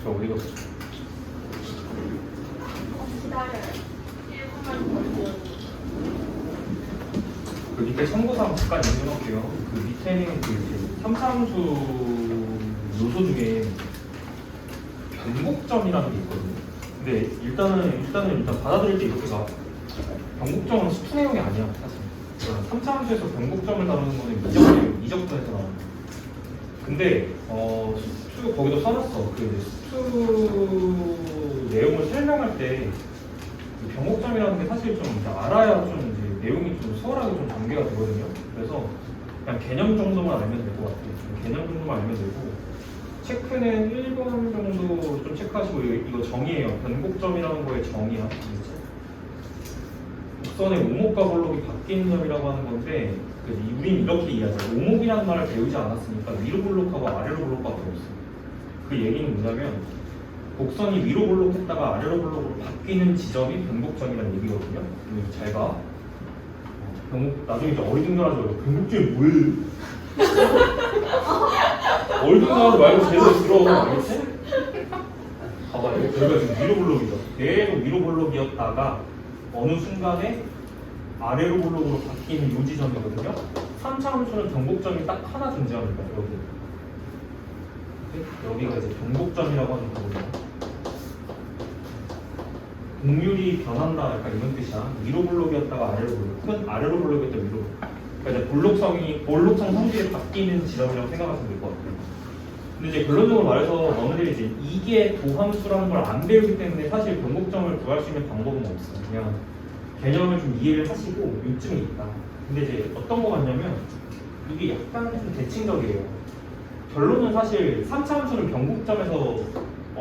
저 어디 갔어? 기다려요. 1분만 더. 그 밑에 참고사항 잠깐 인용할게요. 그 밑에는 그 3차함수 요소 중에 변곡점이라는 게 있거든요. 근데 일단 받아들일 때 이렇게 가. 변곡점은 수투내용이 아니야, 사실. 3차함수에서 변곡점을 다루는 거는 이적분에서 나오는 거야. 근데 수투 거기도 써놨어. 그 수투 내용을 설명할 때 변곡점이라는 게 사실 좀 알아야 좀 이제 내용이 좀 수월하게 좀 전개가 되거든요. 그래서 그냥 개념 정도만 알면 될 것 같아요. 개념 정도만 알면 되고 체크는 1번 정도 좀 체크하시고 이거 정의예요. 변곡점이라는 거의 정의야. 곡선의 오목과 볼록이 바뀌는 점이라고 하는 건데 우린 이렇게 이해하죠. 오목이라는 말을 배우지 않았으니까 위로 볼록하고 아래로 볼록밖에 없어요. 그 얘기는 뭐냐면 곡선이 위로 볼록했다가 아래로 볼록으로 바뀌는 지점이 변곡점이라는 얘기거든요. 잘 봐. 나중에 이제 어리둥절하지 말고 변곡점이 뭐예요? 어리둥절하지 말고 제대로 들어. 알겠지? 봐봐, 여기가 지금 위로 볼록이죠. 계속 위로 볼록이었다가 어느 순간에 아래로 볼록으로 바뀌는 요 지점이거든요. 3차 함수는 변곡점이 딱 하나 존재합니다. 여기가 이제 변곡점이라고 하는 거거든요. 곡률이 변한다, 약간 이런 뜻이야. 위로 볼록이었다가 아래로 볼록, 혹은 아래로 볼록이었다가 위로. 그러니까 이제 볼록성 성질이 바뀌는 지점이라고 생각하시면 될 것 같아요. 근데 이제 결론적으로 말해서 너네들이 이제 이게 도함수라는 걸 안 배우기 때문에 사실 변곡점을 구할 수 있는 방법은 없어요. 그냥 개념을 좀 이해를 하시고 요점이 있다. 근데 이제 어떤 거 같냐면 이게 약간 좀 대칭적이에요. 결론은 사실 3차 함수는 변곡점에서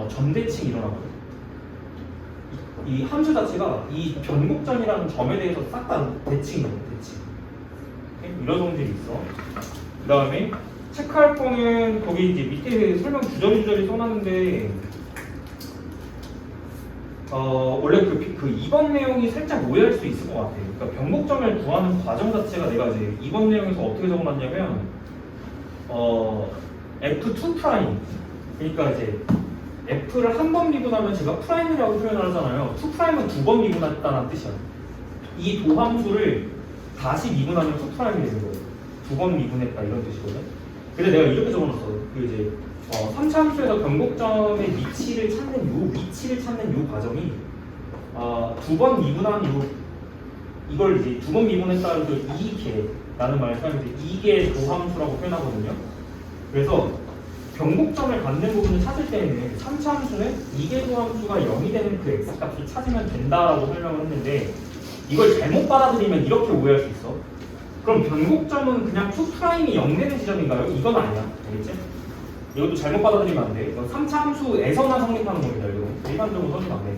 전대칭이 일어나거든요. 이 함수 자체가 이 변곡점이라는 점에 대해서 싹 다 대칭이에요. 대칭. 이런 성질이 있어. 그 다음에 체크할 거는 거기 이제 밑에 설명 주저리 써놨는데 원래 그 2번 내용이 살짝 오해할 수 있을 것 같아요. 그러니까 변곡점을 구하는 과정 자체가 내가 이제 2번 내용에서 어떻게 적어놨냐면 F2 프라임. 그러니까 이제 F를 한 번 미분하면 제가 프라임이라고 표현을 하잖아요. 2 프라임은 두 번 미분했다는 뜻이야. 이 도함수를 다시 미분하면 2 프라임이 되는 거예요. 두 번 미분했다 이런 뜻이거든. 근데 내가 이렇게 적어놨어. 그 이제 3차 함수에서 변곡점의 위치를 찾는 요 과정이 두 번 미분한 이걸 이제 두 번 미분했다는 그 이계라는 말을 사용해서 이계 도함수라고 표현하거든요. 그래서 변곡점을 갖는 부분을 찾을 때는 3차 함수는 이계 도함수가 0이 되는 그 x값을 찾으면 된다라고 설명을 했는데 이걸 잘못 받아들이면 이렇게 오해할 수 있어. 그럼 변곡점은 그냥 2'이 0 되는 지점인가요? 이건 아니야. 알겠지? 이것도 잘못 받아들이면 안 돼. 이건 3차 함수에서만 성립하는 겁니다. 이거 일반적으로 써주면 안 돼요.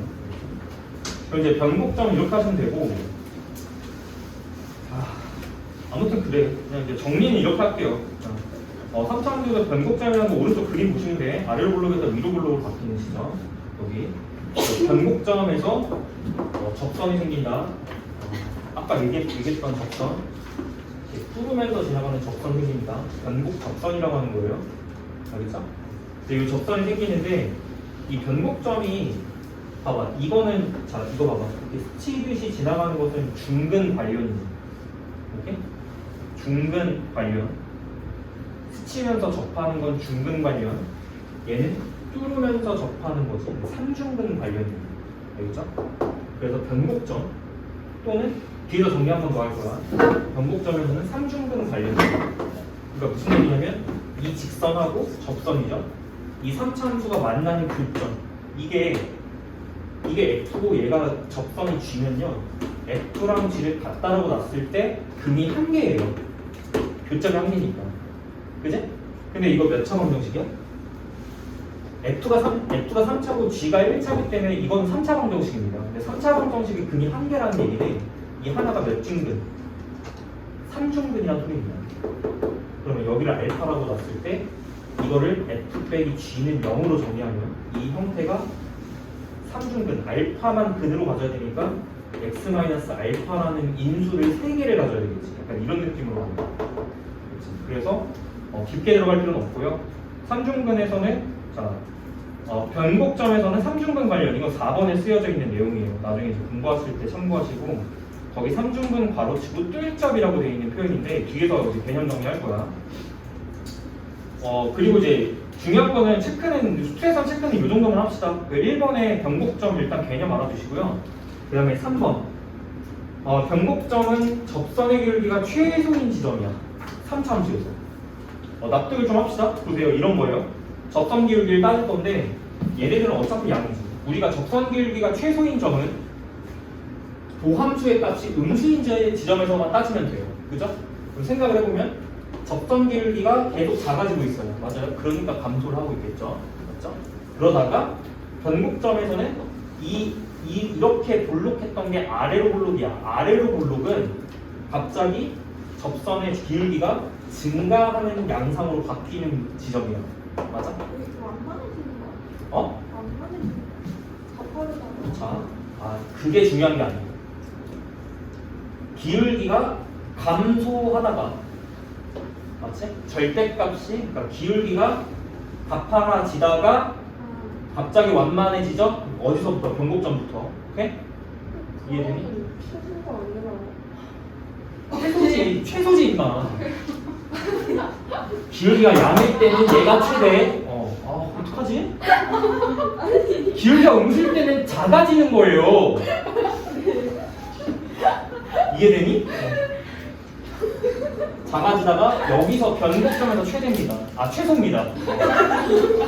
그럼 이제 변곡점 이렇게 하시면 되고 아무튼 그래. 그냥 이제 정리는 이렇게 할게요. 3차 함수에서 변곡점이라는 거 오른쪽 그림 보시면 돼. 아래로 볼록에서 위로 볼록으로 바뀌는 지점. 여기 변곡점에서 접선이 생긴다. 아까 얘기했던 접선. 뚫으면서 지나가는 접선 생깁니다. 변곡 접선이라고 하는 거예요. 알겠죠? 이 접선이 생기는데 이 변곡점이 봐봐. 이거는 자 이거 봐봐. 이렇게 스치듯이 지나가는 것은 중근 관련이지. 이렇게 중근 관련. 스치면서 접하는 건 중근 관련. 얘는 뚫으면서 접하는 거지. 삼중근 관련이에요. 알겠죠? 그래서 변곡점 또는 뒤에서 정리 한 번 더 할 거야. 변곡점에서는 삼중근 관련이에요. 그러니까 무슨 얘기냐면 이 직선하고 접선이죠. 이 3차 함수가 만나는 교점. 이게 F고 얘가 접선이 G면요. F랑 G를 갖다라고 놨을 때 근이 한 개예요. 교점이 한 개니까. 그지? 근데 이거 몇 차 방정식이야? F가 3차고 G가 1차이기 때문에 이건 3차 방정식입니다. 근데 3차 방정식이 근이 한 개라는 얘기는 이 하나가 몇 중근? 3중근이라는 소리입니다. 그러면 여기를 알파라고 놨을 때 이거를 F 빼기 G는 0으로 정의하면 이 형태가 3중근, 알파만 근으로 가져야 되니까 x-알파라는 인수를 3개를 가져야 되겠지. 약간 이런 느낌으로 가는 거야. 그래서 깊게 들어갈 필요는 없고요. 3중근에서는 자 변곡점에서는 삼중근 관련 이거 4번에 쓰여져 있는 내용이에요. 나중에 이제 공부하실 때 참고하시고 거기 삼중근 괄호치고 뜰잡이라고 되어 있는 표현인데 뒤에서 이제 개념 정리할 거야. 그리고 이제 중요한 거는 체크는 수트에선 체크는 이 정도만 합시다. 그 1번에 변곡점 일단 개념 알아두시고요. 그 다음에 3번 변곡점은 접선의 기울기가 최소인 지점이야. 3차 함수에서. 납득을 좀 합시다. 보세요. 이런 거예요. 접선 기울기를 따질 건데 얘네들은 어차피 양이지. 우리가 접선 기울기가 최소인 점은 도함수의 값이 음수인 지점에서만 따지면 돼요. 그죠? 그럼 생각을 해보면 접선 기울기가 계속 작아지고 있어요. 맞아요? 그러니까 감소를 하고 있겠죠. 맞죠? 그러다가 변곡점에서는 이렇게 볼록했던 게 아래로 볼록이야. 아래로 볼록은 갑자기 접선의 기울기가 증가하는 양상으로 바뀌는 지점이야. 맞아? 이거 안 맞아지는 거 어? 안 맞아지는 거 자, 그게 중요한 게 아니에요. 기울기가 감소하다가 맞지? 절대값이 그러니까 기울기가 가파라지다가 갑자기 완만해지죠? 어디서부터? 변곡점부터. 오케이? 이해되니? 최소가 아니라 최소지 임마. 기울기가 양일 때는 얘가 최대. 어떡하지? 기울기가 음수일 때는 작아지는 거예요. 이해되니? 작아지다가 여기서 변곡점에서 최대입니다. 최소입니다.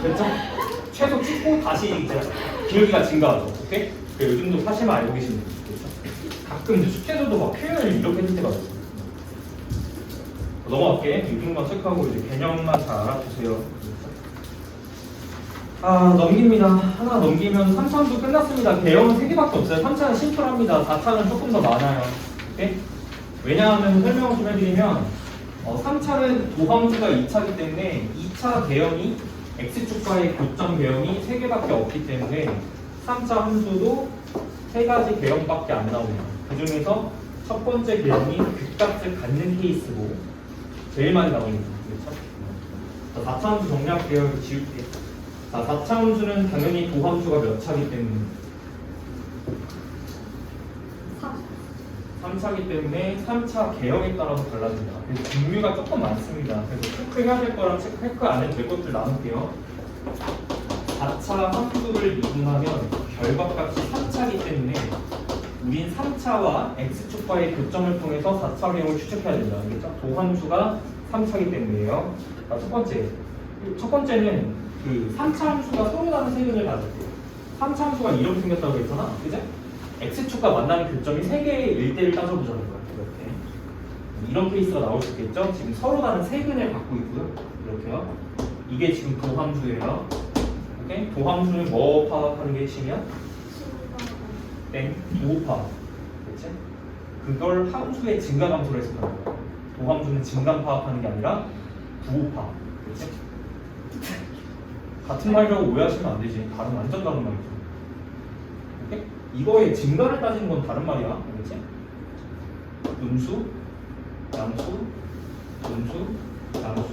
됐죠? 최소 찍고 다시 이제 기울기가 증가하죠. 오케이? 요 정도 사실만 알고 계시면 되겠죠? 가끔 이제 숙제들도 막 표현을 이렇게 해줄 때가 있어요. 넘어갈게. 이 정도만 체크하고 이제 개념만 잘 알아두세요. 넘깁니다. 하나 넘기면 3차도 끝났습니다. 개형은 3개밖에 없어요. 3차는 심플합니다. 4차는 조금 더 많아요. 오케이? 왜냐하면 설명을 좀 해드리면 3차는 도함수가 2차이기 때문에 2차 개형이 X축과의 교점 개형이 3개밖에 없기 때문에 3차 함수도 3가지 개형밖에 안 나옵니다. 그 중에서 첫 번째 개형이 극값을 갖는 케이스고 제일 많이 나옵니다. 그렇죠? 4차 함수 정리할게요. 지울게요. 자, 4차 함수는 당연히 도함수가 몇 차기 때문에 3차기 때문에 3차 개형에 따라서 달라집니다. 그래서 종류가 조금 많습니다. 그래서 체크해야 될 거랑 체크 안 해도 될 것들 나눌게요. 4차 함수를 미분하면 결과값이 3차이기 때문에 우린 3차와 X축과의 교점을 통해서 4차 개형을 추측해야 된다. 알겠죠? 도함수가 3차이기 때문이에요. 자, 첫 번째는 그 3차 함수가 서로 다른 세근을 가질게요. 3차 함수가 이렇게 생겼다고 했잖아. 그죠? X축과 만나는 교점이 3개의 1대1 따져보자는 거야. 이렇게. 이런 케이스가 나올 수 있겠죠? 지금 서로 다른 세근을 갖고 있고요. 이렇게요. 이게 지금 도함수예요. 오케이? 도함수는 뭐 파악하는 게 핵심이야? 땡. 부호파. 그치? 그걸 함수의 증가 감소로 해석하는 거야. 도함수는 증감 파악하는 게 아니라 부호파. 그치? 같은 말이라고 오해하시면 안 되지. 완전 다른 말이죠. 오케이? 이거의 증가를 따지는 건 다른 말이야. 알겠지? 음수, 양수, 음수, 양수.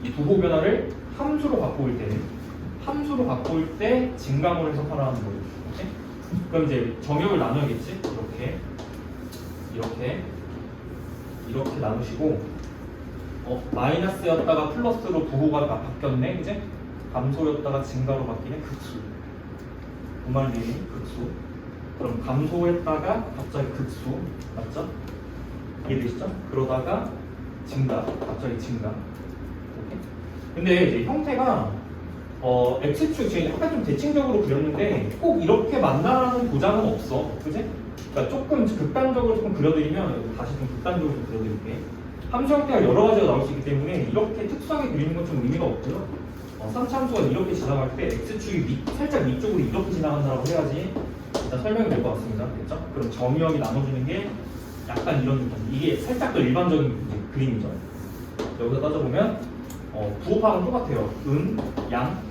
이 부호 변화를 함수로 바꿔올 때 증감으로 해석하라는 거예요. 오케이? 그럼 이제 정역을 나눠야겠지? 이렇게 나누시고 마이너스였다가 플러스로 부호가 바뀌었네. 그지? 감소였다가 증가로 바뀌는 극수. 그 말이 극수. 그럼 감소했다가 갑자기 극수. 맞죠? 이해되시죠? 그러다가 증가. 갑자기 증가. 오케이? 근데 이제 형태가 X축 지금 약간 좀 대칭적으로 그렸는데 꼭 이렇게 만나라는 보장은 없어. 그지? 그러니까 조금 극단적으로 조금 그려드리면 다시 좀 극단적으로 좀 그려드릴게. 함수 형태가 여러 가지가 나올 수 있기 때문에 이렇게 특수하게 그리는 건 좀 의미가 없고요. 3차 함수가 이렇게 지나갈 때 X축이 살짝 위쪽으로 이렇게 지나간다고 해야지 일단 설명이 될 것 같습니다. 됐죠? 그럼 점유역이 나눠주는 게 약간 이런 느낌. 이게 살짝 더 일반적인 그림이죠. 여기서 따져보면 부호파는 똑같아요. 양.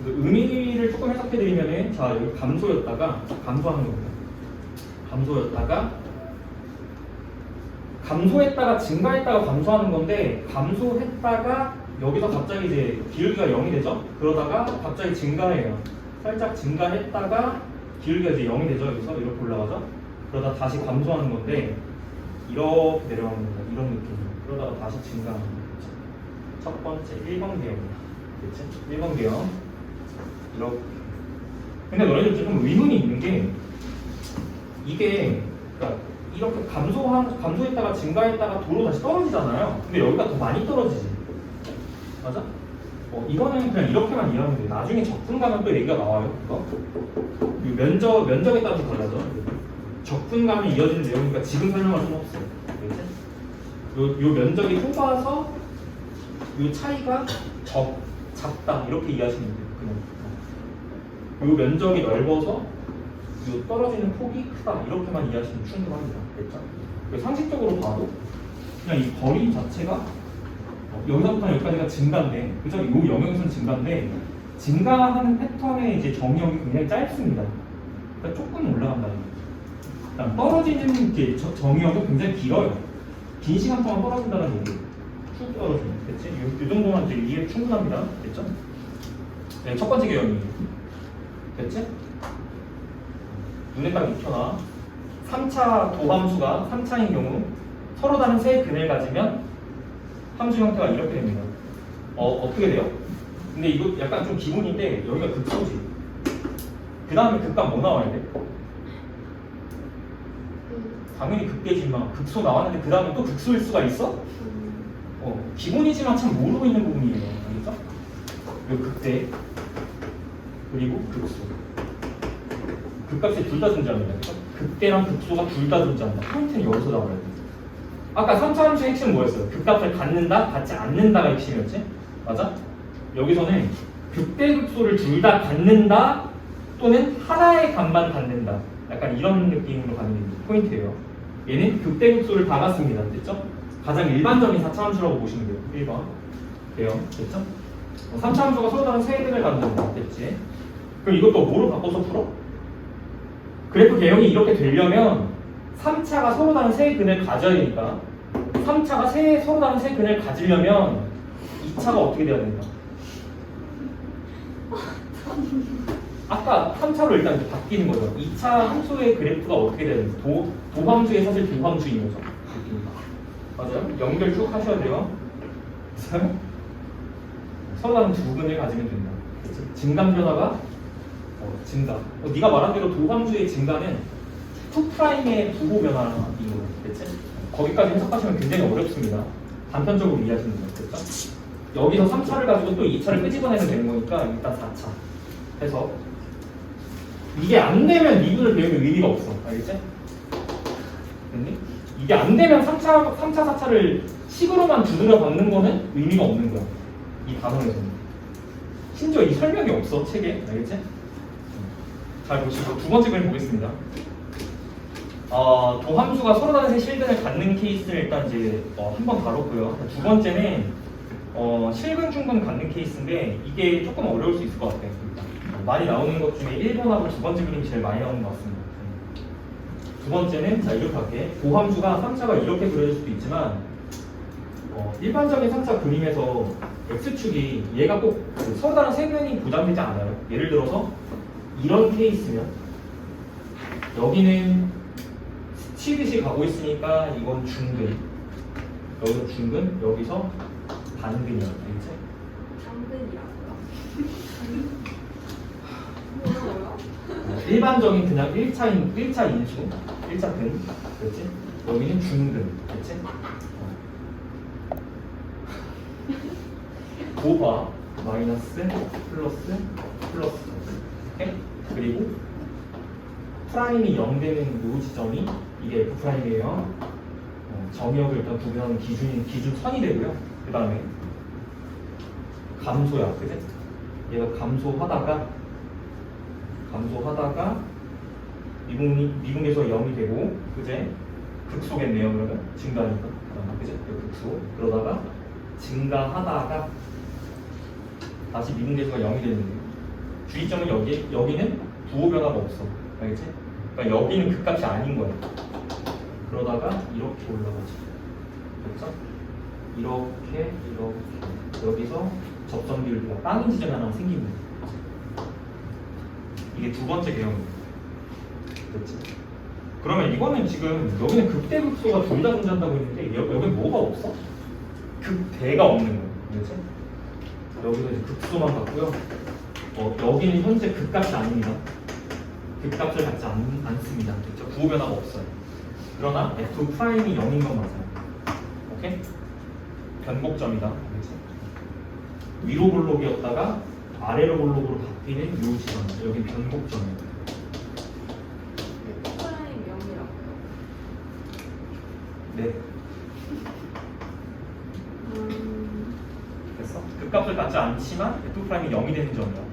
의미를 조금 해석해드리면은 자 여기 감소였다가 감소하는 겁니다. 감소했다가 증가했다가 감소하는 건데 감소했다가 여기서 갑자기 이제 기울기가 0이 되죠? 그러다가 갑자기 증가해요. 살짝 증가했다가 기울기가 이제 0이 되죠? 여기서 이렇게 올라가죠? 그러다 다시 감소하는 건데 이렇게 내려가는 겁니다. 이런 느낌으로. 그러다가 다시 증가하는 거죠. 첫 번째 1번 계형입니다. 그치? 1번 계형. 이렇게. 근데 너희들 조금 의문이 있는 게 이게 그러니까 이렇게 감소했다가 증가했다가 도로 다시 떨어지잖아요. 근데 여기가 더 많이 떨어지지. 맞아? 이거는 그냥 이렇게만 이해하면 돼. 나중에 적분 가면 또 얘기가 나와요. 이거. 면적에 따라서 달라져. 적분감이 이어지는 내용이니까 지금 설명할 수는 없어요. 알겠지? 요 면적이 좁아서 요 차이가 작다 이렇게 이해하시면 돼요. 그냥 요 면적이 넓어서 요 떨어지는 폭이 크다 이렇게만 이해하시면 충분합니다. 됐죠? 상식적으로 봐도 그냥 이 거리 자체가 여기서부터 여기까지가 증가인데, 그죠? 요 영역에서는 증가인데 증가하는 패턴의 이제 정역이 굉장히 짧습니다. 그러니까 조금 올라간다. 떨어지는 게 정역은 굉장히 길어요. 긴 시간 동안 떨어진다는 얘기예요. 쭉 떨어지는. 됐지? 이 정도만 이제 이해 충분합니다. 됐죠? 네, 첫 번째 개념이에요. 됐지? 눈에 딱 익혀놔. 3차 도함수가 3차인 경우 서로 다른 세 근을 가지면 함수 형태가 이렇게 됩니다. 어떻게 돼요? 근데 이거 약간 좀 기본인데 여기가 극소지. 그 다음에 극값 뭐 나와야 돼? 당연히 극대지만 극소 나왔는데 그 다음에 또 극소일 수가 있어? 기본이지만 참 모르고 있는 부분이에요. 알겠죠? 요 극대 그리고 극소. 극값이 둘 다 존재합니다. 그렇죠? 극대랑 극소가 둘 다 존재한다. 포인트는 여기서 나와야 돼. 아까 3차 함수의 핵심은 뭐였어요? 극값을 갖는다, 갖지 않는다가 핵심이었지? 맞아? 여기서는 극대극소를 둘 다 갖는다 또는 하나의 값만 갖는다. 약간 이런 느낌으로 가는 게 포인트예요. 얘는 극대극소를 다 갖습니다. 됐죠? 가장 일반적인 4차 함수라고 보시면 돼요. 1번. 돼요. 됐죠? 3차 함수가 서로 다른 세 근을 갖는다. 됐지? 그럼 이것도 뭐로 바꿔서 풀어? 그래프 개형이 이렇게 되려면 3차가 서로 다른 세 근을 가져야 되니까 3차가 서로 다른 세 근을 가지려면 2차가 어떻게 돼야 된다? 아까 3차로 일단 이제 바뀌는 거죠. 2차 함수의 그래프가 어떻게 돼야 되는지 도함수의 사실 도함수인 거죠. 맞아요? 연결 쭉 하셔야 돼요. 서로 다른 두 근을 가지면 된다. 증감 변화가 증가. 네가 말한 대로 도함수의 증가는 2'의 부호 변화인 거예요. 됐지? 거기까지 해석하시면 굉장히 어렵습니다. 단편적으로 이해하시는 거예요. 됐죠? 여기서 3차를 가지고 또 2차를 끄집어내면 되는 거니까 일단 4차 해서 이게 안 되면 미분을 배우면 의미가 없어. 알겠지? 됐니? 이게 안 되면 3차, 4차를 식으로만 두드려 박는 거는 의미가 없는 거야. 이 단원에서는. 심지어 이 설명이 없어, 책에. 알겠지? 잘 보시고 두 번째 그림 보겠습니다. 도함수가 서로 다른 세 실근을 갖는 케이스를 일단 이제 한번 다뤘고요. 두 번째는 실근, 중근 갖는 케이스인데 이게 조금 어려울 수 있을 것 같아요. 많이 나오는 것 중에 1번하고 두 번째 그림이 제일 많이 나오는 것 같습니다. 두 번째는 자 이렇게 할게. 도함수가 3차가 이렇게 그려질 수도 있지만 일반적인 3차 그림에서 x축이 얘가 꼭 서로 다른 세 근이 부담되지 않아요. 예를 들어서 이런 케이스면 여기는 스치듯이 가고 있으니까 이건 중근, 여기서 중근, 여기서 반근이야. 알겠지? 반근이라고요? 뭐라고요? 일반적인 그냥 1차 인수, 1차 근, 그렇지? 여기는 중근, 그렇지? 고바, 마이너스, 플러스, 오케이? 그리고 프라임이 0 되는 요 지점이 이게 F 프라임이에요. 정역을 일단 구분하는 기준선이 되고요. 그 다음에 감소야, 그지? 얘가 감소하다가 미분계수가 0이 되고, 그제? 극소겠네요, 그러면 증가니까, 그제? 극소. 그러다가 증가하다가 다시 미분계수가 0이 되는 거예요. 주의점은 여기는 부호 변화가 없어. 알겠지? 그러니까 여기는 극값이 아닌 거야. 그러다가 이렇게 올라가지. 그렇죠? 이렇게 여기서 접선 비율비가 빵인 지점이 하나 생깁니다. 이게 두 번째 개형입니다. 됐지? 그러면 이거는 지금 여기는 극대극소가 둘 다 존재한다고 했는데 여기는 뭐가 없어? 극대가 없는 거예요. 그렇지? 여기서 이제 극소만 갖고요. 여기는 현재 극값이 아닙니다. 극값을 갖지 않습니다. 그렇죠? 부호 변화가 없어요. 그러나 F 프라임이 0인 건 맞아요. 오케이? 변곡점이다. 그렇지? 위로 볼록이었다가 아래로 볼록으로 바뀌는 요 지점. 여기 변곡점이에요. 프라임 0이라고요? 네. 됐어? 극값을 갖지 않지만 F 프라임이 0이 되는 점이야.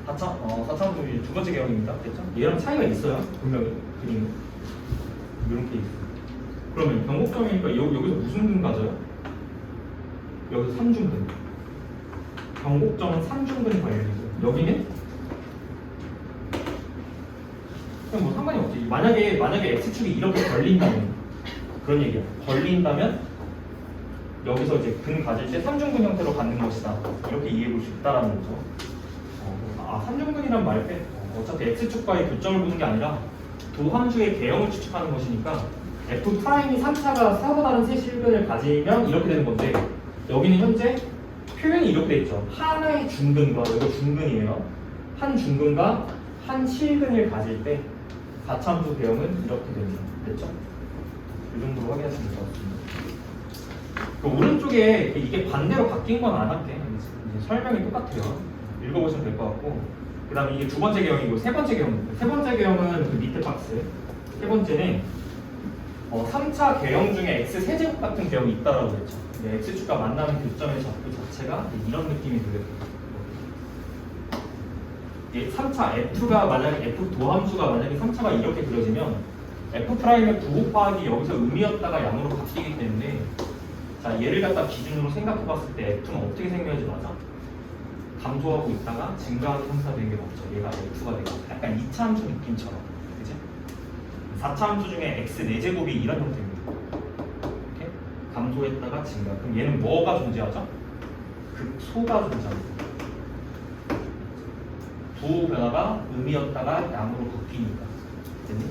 4차원도 두 번째 개형입니다. 됐죠? 얘랑 차이가 있어요. 분명히 그림 이런 케이스. 그러면 변곡점이니까 여기서 무슨 근 가져요? 여기서 3중근. 변곡점은 3중근이 관련이죠. 여기는 그냥 뭐 상관이 없지. 만약에 x축이 이렇게 걸린다면 그런 얘기야. 걸린다면 여기서 이제 근 가질 때 3중근 형태로 갖는 것이다. 이렇게 이해해 볼 수 있다라는 거죠. 3중근이란 말 빼. 어차피 x축과의 교점을 보는 게 아니라 도함수의 개형을 추측하는 것이니까 f 프라임이 3차가 서로 다른 세 실근을 가지면 이렇게 되는 건데 여기는 현재 표현이 이렇게 돼 있죠. 하나의 중근과 이거 중근이에요. 한 중근과 한 실근을 가질 때 4차함수 개형은 이렇게 됩니다. 됐죠? 이 정도로 확인하시면 될 것 같습니다. 그 오른쪽에 이게 반대로 바뀐 건 안 할게. 이제 설명이 똑같아요. 읽어보시면 될 것 같고 그 다음에 이게 두 번째 개형이고 세 번째 개형입니다. 세 번째 개형은 그 밑에 박스 세 번째는 3차 개형 중에 x 세제곱 같은 개형이 있다라고 했죠. x축과 만나는 교점의 좌표 자체가 이런 느낌이 들어요. 3차 f가 만약에 f 도함수가 만약에 3차가 이렇게 그려지면 f 프라임의 부호 파악이 여기서 음이었다가 양으로 바뀌기 때문에 자 얘를 갖다 기준으로 생각해봤을 때 f는 어떻게 생겨야지 맞아? 감소하고 있다가 증가하게 형성되는 게 맞죠. 얘가 f가 되고 약간 2차 함수 느낌처럼, 그치? 4차 함수 중에 x 4제곱이 이런 형태입니다. 이렇게 감소했다가 증가. 그럼 얘는 뭐가 존재하죠? 극소가 존재합니다. 부호 변화가 음이었다가 양으로 바뀌니까. 됐니?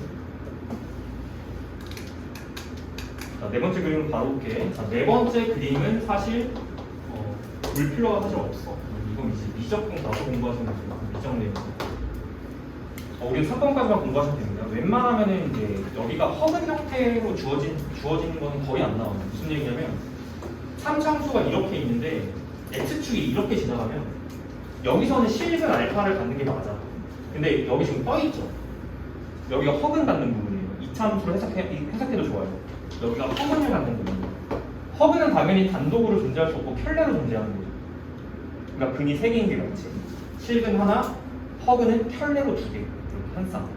자, 네 번째 그림을 바로 볼게. 자, 네 번째 그림은 사실 볼 필요가 사실 없어. 이건 이제 미적분 가서 공부하시면 됩니다. 미적 내용. 우리 3번까지만 공부하시면 됩니다. 웬만하면은 이제 여기가 허근 형태로 주어지는 거는 거의 안 나와요. 무슨 얘기냐면 3차함수가 이렇게 있는데 x축이 이렇게 지나가면 여기서는 실근 알파를 갖는 게 맞아. 근데 여기 지금 떠 있죠. 여기가 허근 갖는 부분이에요. 2차함수로 해석해도 좋아요. 여기가 허근을 갖는 부분이에요. 허근은 당연히 단독으로 존재할 수 없고 켤레로 존재하는 거죠. 그러니까 근이 3개인 게 맞지. 실근 하나, 허근은 켤레로 2개. 이렇게 한 쌍.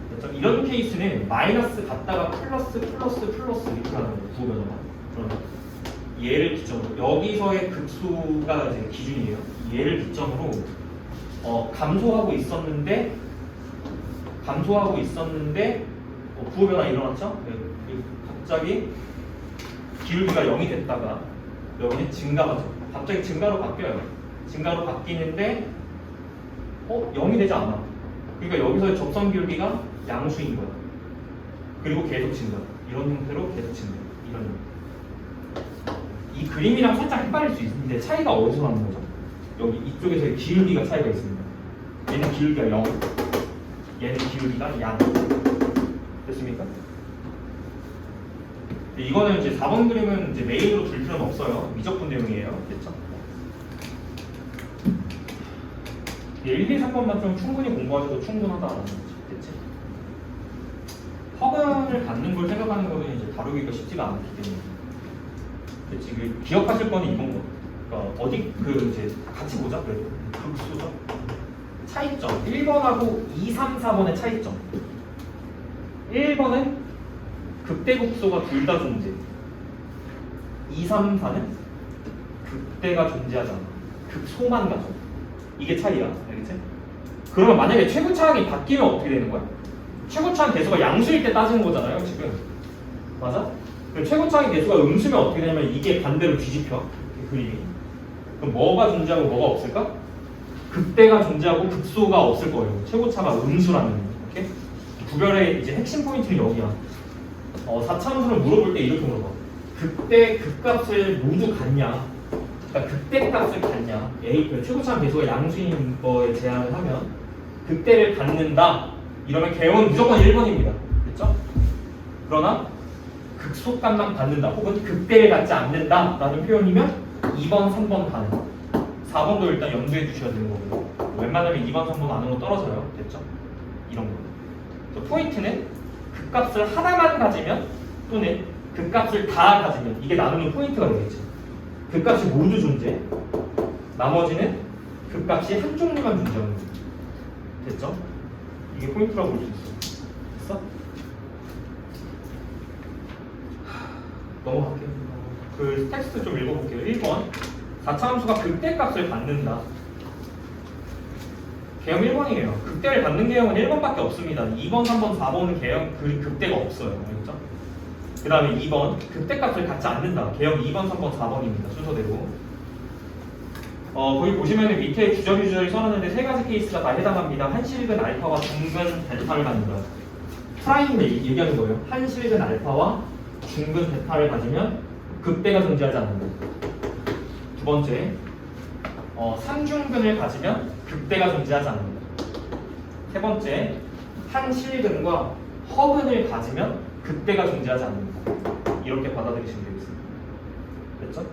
그렇죠? 이런 케이스는 마이너스 갔다가 플러스 이렇게 하는 거예요. 부호 변화가. 그러면 얘를 기점으로 여기서의 극수가 이제 기준이에요. 얘를 기점으로 감소하고 있었는데 부호 변화 일어났죠? 갑자기 기울기가 0이 됐다가 여기는 증가하죠. 갑자기 증가로 바뀌어요. 증가로 바뀌는데 0이 되지 않아. 그러니까 여기서의 접선 기울기가 양수인 거야. 그리고 계속 증가. 이런 형태로 계속 증가. 이런 형태. 이 그림이랑 살짝 헷갈릴 수 있는데 차이가 어디서 나는 거죠? 여기 이쪽에서의 기울기가 차이가 있습니다. 얘는 기울기가 0, 얘는 기울기가 양. 됐습니까? 이거는 이제 4번 그림은 이제 메인으로 둘 필요는 없어요. 미적분 내용이에요. 됐죠? 1, 2, 3번만 좀 충분히 공부하셔도 충분하다는 거죠. 됐지? 허근을 갖는 걸 생각하는 거는 이제 다루기가 쉽지가 않기 때문에. 됐지? 기억하실 거는 이건 거. 그러니까 이제 같이 보자. 그래도 극수죠. 차이점. 1번하고 2, 3, 4번의 차이점. 1번은 극대극소가 둘 다 존재. 2, 3, 4는 극대가 존재하지 않아. 극소만 가져. 이게 차이야. 알겠지? 그러면 만약에 최고차항이 바뀌면 어떻게 되는 거야? 최고차항 개수가 양수일 때 따지는 거잖아요, 지금. 맞아? 최고차항의 개수가 음수면 어떻게 되냐면 이게 반대로 뒤집혀. 이 그림이. 그럼 뭐가 존재하고 뭐가 없을까? 극대가 존재하고 극소가 없을 거예요. 최고차가 음수라면. 오케이? 구별의 이제 핵심 포인트는 여기야. 4차함수를 물어볼 때 이렇게 물어봐. 극대 극값을 모두 갖냐? 그러니까 극대 값을 갖냐? 최고차항 개수가 양수인 거에 제한을 하면 극대를 갖는다. 이러면 개형은 무조건 1번입니다. 그렇죠? 그러나 극소값만 갖는다 혹은 극대를 갖지 않는다 라는 표현이면 2번, 3번 가능. 4번도 일단 염두해 주셔야 되는 거고요. 웬만하면 2번, 3번 안으로 떨어져요. 됐죠? 이런 거. 포인트는 극값을 하나만 가지면 또는 극값을 다 가지면 이게 나누는 포인트가 되겠죠. 극값이 모두 존재, 나머지는 극값이 한 종류만 존재하는 거죠. 됐죠? 이게 포인트라고 볼 수 있어. 됐어? 넘어갈게요. 그 텍스트 좀 읽어볼게요. 1번 4차함수가 극대값을 갖는다. 개형 1번이에요. 극대를 갖는 개형은 1번밖에 없습니다. 2번, 3번, 4번은 개형 극대가 없어요. 알겠죠? 그 다음에 2번 극대값을 갖지 않는다. 개형 2번, 3번, 4번입니다. 순서대로. 거기 보시면 밑에 주저리 써놨는데 세 가지 케이스가 다 해당합니다. 한실근 알파와 중근 델타를 갖는다. 프라임 얘기하는 거예요. 한실근 알파와 중근 베타를 가지면 극대가 존재하지 않는다. 두 번째, 삼중근을 가지면 극대가 존재하지 않는다. 세 번째, 한실근과 허근을 가지면 극대가 존재하지 않는다. 이렇게 받아들이시면 되겠습니다. 됐죠?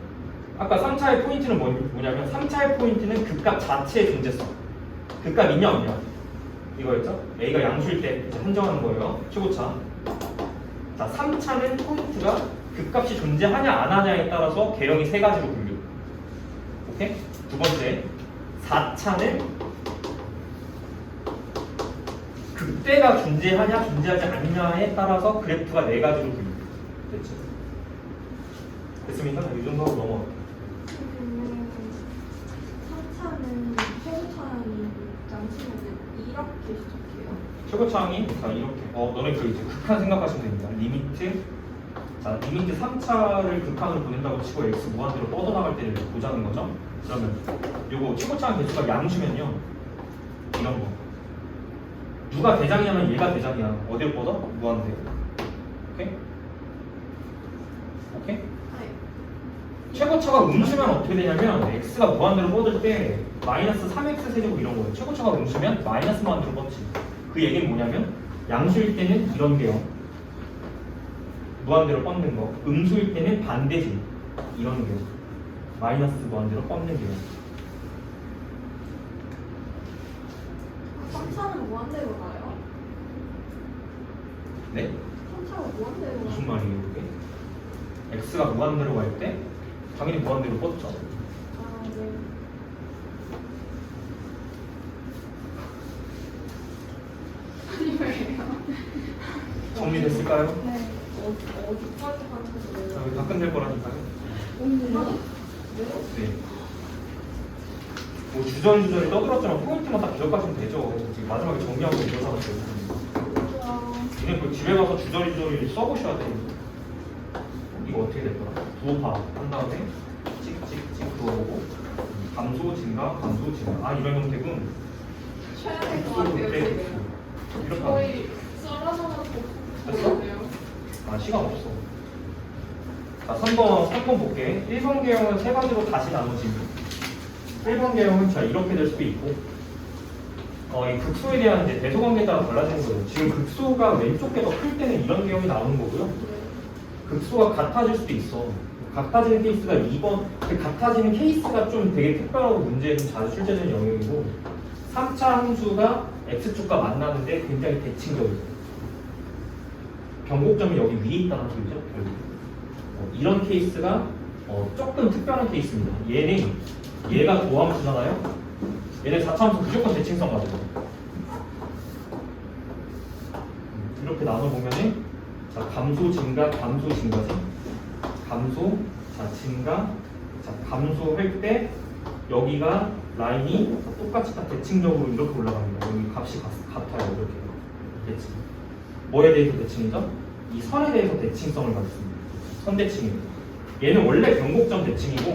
아까 3차의 포인트는 뭐냐면 3차의 포인트는 극값 자체의 존재성. 극값 있냐 없냐 이거였죠? A가 양수일 때 이제 한정하는 거예요. 최고차. 자, 3차는 포인트가 극값이 존재하냐 안 하냐에 따라서 개형이 세 가지로 분류. 오케이? 두 번째, 4차는 극대가 존재하냐 존재하지 않냐에 따라서 그래프가 네 가지로 분류. 됐죠? 됐습니까? 이 정도 하고 넘어갈게요. 3차는 최고차항이 양수면 이렇게 시작해요. 최고차항이 자 이렇게 너네 그 이제 극한 생각하시면 됩니다. 리미트 3차를 극한으로 보낸다고 치고 x 무한대로 뻗어나갈 때를 보자는 거죠. 그러면 요거 최고차항 개수가 양수면요 이런 거 누가 대장이냐면 얘가 대장이야. 어디로 뻗어? 무한대로. 오케이? 오케이? 최고차가 음수면 어떻게 되냐면 x가 무한대로 뻗을 때 마이너스 3x 세제곱 이런 거예요. 최고차가 음수면 마이너스 무한대로 뻗지. 그 얘기는 뭐냐면 양수일 때는 이런 게요. 무한대로 뻗는 거. 음수일 때는 반대지. 이런 게 마이너스 무한대로 뻗는 게요. 3차는 무한대로 가요? 네? 3차가 무한대로 가요? 무슨 말이에요 이게? x가 무한대로 갈 때 당연히 무한대로 뻗죠. 아, 네. 아니 왜요? 정리됐을까요? 네. 어디까지 가는 거예요? 여기 다 끝낼 거라니까요. 네. 뭐 주저리 떠들었지만 포인트만 딱 기억하시면 되죠. 지금 마지막에 정리하고 들어가면 되거든요. 이제 그 집에 가서 주저리 써보셔야 돼요. 이거 어떻게 됐더라? 부호파 한 다음에 찍찍찍 그어보고 감소 증가 감소 증가 이런 형태군. 쳐야 될 것 같아요 지금. 이렇게 거의 썰어서 됐어? 시간 없어. 자 3번 볼게. 1번 개형은 세 가지로 다시 나눠집니다. 1번 개형은 자 이렇게 될 수도 있고 이 극소에 대한 이제 대소관계에 따라 달라지는 거예요. 지금 극소가 왼쪽 게 더 클 때는 이런 개형이 나오는 거고요. 극소가 같아질 수도 있어. 같아지는 케이스가 2번, 그 같아지는 케이스가 좀 되게 특별하고 문제에 좀 자주 출제되는 영역이고 3차 함수가 x축과 만나는데 굉장히 대칭적이죠. 변곡점이 여기 위에 있다는 소리죠. 결국. 이런 케이스가 조금 특별한 케이스입니다. 얘가 도함수잖아요. 얘네 4차 함수 무조건 대칭성 가지고 이렇게 나눠보면은 자, 감소, 증가, 감소, 증가지. 감소, 자, 증가, 자, 감소할 때 여기가 라인이 똑같이 딱 대칭적으로 이렇게 올라갑니다. 여기 값이 같아요. 이렇게 대칭. 뭐에 대해서 대칭이죠? 이 선에 대해서 대칭성을 가졌습니다. 선대칭이고 얘는 원래 변곡점 대칭이고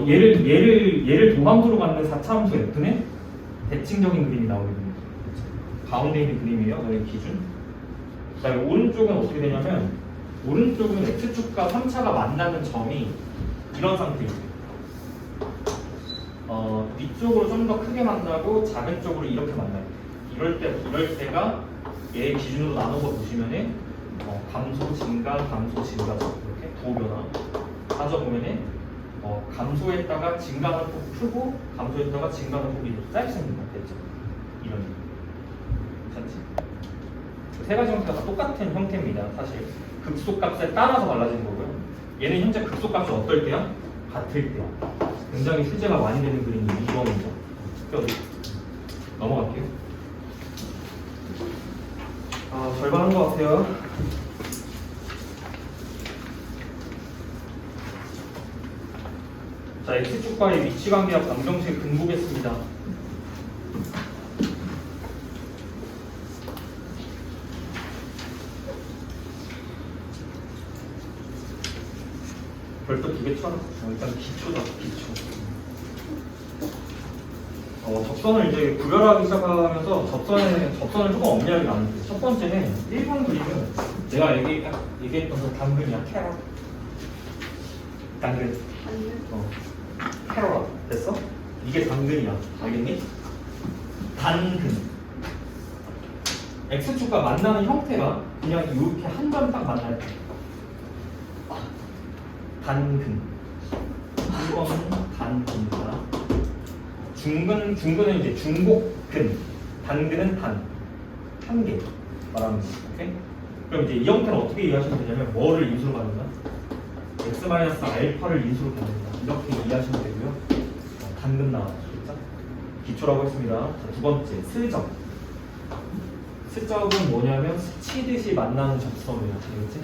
얘를 도함수로 갖는 4차 함수 F는 대칭적인 그림이 나오거든요. 가운데 있는 그림이에요. 너의 기준. 그다음에 오른쪽은 어떻게 되냐면 오른쪽은 X축과 3차가 만나는 점이 이런 상태예요. 위쪽으로 좀 더 크게 만나고 작은 쪽으로 이렇게 만나요. 이럴 때가 얘 기준으로 나눠서 보시면은 감소 증가 이렇게 부호 변화 따져보면은 감소했다가 증가하는 폭 크고 감소했다가 증가하는 폭이 짧게 생긴 것 같겠죠. 이런 괜찮지? 세 가지 형태가 다 똑같은 형태입니다. 사실 극소값에 따라서 달라지는 거고요. 얘는 현재 극소값이 어떨 때야? 같을 때야. 굉장히 출제가 많이 되는 그림이 2번이죠. 넘어갈게요. 절반 한 것 같아요. 자, X축과의 위치관계와 방정식을 근보겠습니다. 별도 2개 쳐놨어. 일단 기초다, 기초. 접선을 이제 구별하기 시작하면서 접선을 조금 엄밀하게 나누는데 첫 번째는 1번 그림은 내가 얘기했던 그 당근이야. 캐럿. 당근. 캐럿. 됐어? 이게 당근이야. 알겠니? 당근. X축과 만나는 형태가 그냥 이렇게 한 점 딱 만날 때. 단근. 1번은 단근이다. 중근은 이제 중복근, 단근은 한 개 말하는 거죠. 오케이? 그럼 이제 이 형태는 어떻게 이해하시면 되냐면 뭐를 인수로 받는다? x-알파를 인수로 받는다. 이렇게 이해하시면 되고요. 단근 나왔죠. 기초라고 했습니다. 자, 두 번째, 스적. 스적은 뭐냐면 스치듯이 만나는 접선이에요. 알겠지?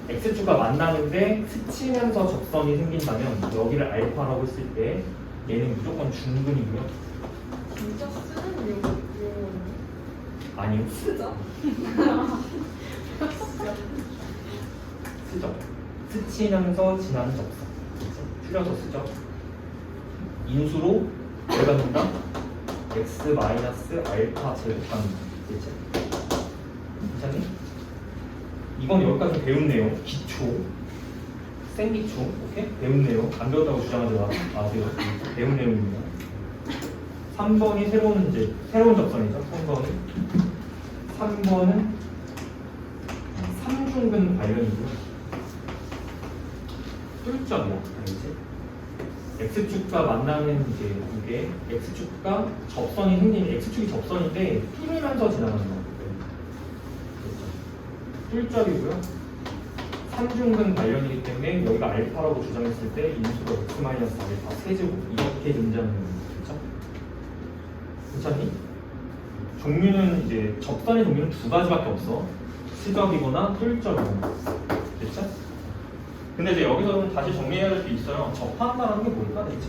X축과 만나는데 스치면서 접선이 생긴다면 여기를 알파라고 했을 때 얘는 무조건 중근이고요. 진짜 쓰는 용어. 아니요. 쓰죠? 쓰죠. 스치면서 지나는 접선. 줄여서 쓰죠. 인수로 왜 갖는다? x-알파 제곱하는 되지? 괜찮니? 이건 여기까지 배운 내용, 기초, 생기초, 오케이? 배운 내용, 안 배웠다고 주장하지 마세요. 배운 내용입니다. 3번이 새로운 접선이죠. 3번은 삼중근 관련이고요. 뚫점이야, 알겠지? X축과 만나는 이제 이게 X축과 접선이 생긴 X축이 접선인데 뚫으면서 지나가는 거. 뚫점이고요. 삼중근 관련이기 때문에 여기가 알파라고 주장했을 때 인수가 x-알파 세제곱 이렇게 존재하는 거죠. 괜찮니? 종류는 이제 접선의 종류는 두 가지밖에 없어. 시적이거나 뚫점이거나. 됐죠? 근데 이제 여기서는 다시 정리해야 될 게 있어요. 접한다는 게 뭘까 대체?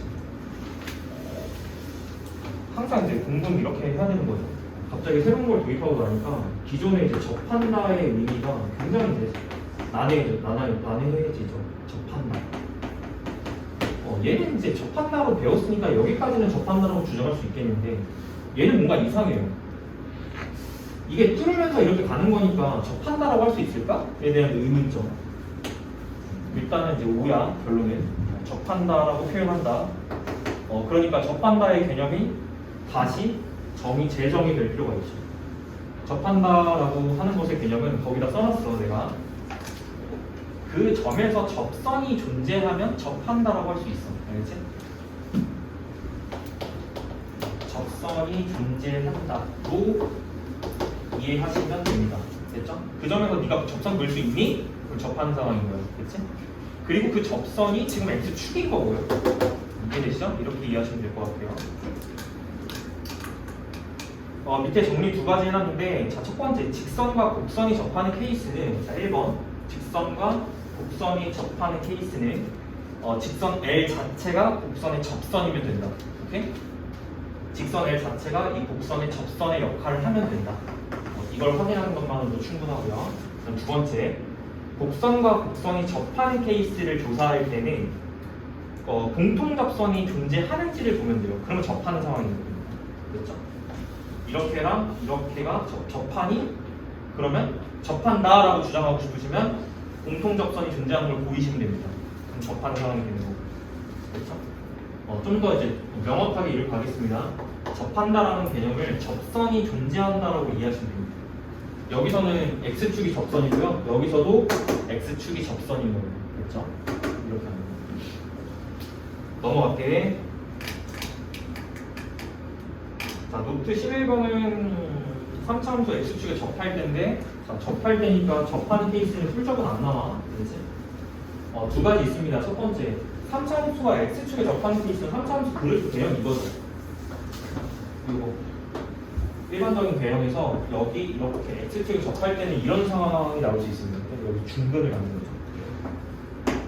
항상 이제 공부는 이렇게 해야 되는 거죠. 갑자기 새로운 걸 도입하고 나니까 기존에 이제 접한다의 의미가 굉장히 이제 난해해지죠. 접한다. 얘는 이제 접한다로 배웠으니까 여기까지는 접한다라고 주장할 수 있겠는데 얘는 뭔가 이상해요. 이게 뚫으면서 이렇게 가는 거니까 접한다라고 할 수 있을까?에 대한 의문점. 일단은 이제 O야, 결론은. 접한다라고 표현한다. 그러니까 접한다의 개념이 다시 재정이 될 필요가 있죠. 접한다라고 하는 것의 개념은 거기다 써놨어, 내가. 그 점에서 접선이 존재하면 접한다라고 할 수 있어. 알겠지? 접선이 존재한다로 이해하시면 됩니다. 됐죠? 그 점에서 네가 접선 그릴 수 있니? 그럼 접하는 상황인 거예요. 그치? 그리고 그 접선이 지금 X축인 거고요. 이해되시죠? 이렇게 이해하시면 될 것 같아요. 밑에 정리 두 가지 해놨는데, 자, 첫 번째, 직선과 곡선이 접하는 케이스는, 자, 1번. 직선과 곡선이 접하는 케이스는, 직선 L 자체가 곡선의 접선이면 된다. 오케이? 직선 L 자체가 이 곡선의 접선의 역할을 하면 된다. 이걸 확인하는 것만으로도 충분하고요. 그럼 두 번째, 곡선과 곡선이 접하는 케이스를 조사할 때는 공통 접선이 존재하는지를 보면 돼요. 그러면 접하는 상황이 됩니다. 그렇죠? 이렇게랑 이렇게가 접하니 그러면 접한다라고 주장하고 싶으시면 공통 접선이 존재하는 걸 보이시면 됩니다. 그럼 접하는 상황이 되는 거고. 그렇죠? 좀 더 이제 명확하게 이를 가겠습니다. 접한다라는 개념을 접선이 존재한다라고 이해하시면 됩니다. 여기서는 x축이 접선이고요. 여기서도 x축이 접선인 거예요. 그렇죠? 이렇게 하는 거예요. 넘어갈게. 자, 노트 11번은 3차함수 x축에 접할 때인데, 자, 접할 때니까 접하는 케이스는 풀적은 안 나와. 그렇지? 두 가지 있습니다. 첫 번째, 3차함수가 x축에 접하는 케이스는 3차함수 그래프 개념 이거죠. 그리고 일반적인 개념에서 여기 이렇게 x축에 접할 때는 이런 상황이 나올 수 있습니다. 여기 중근을 갖는 거죠.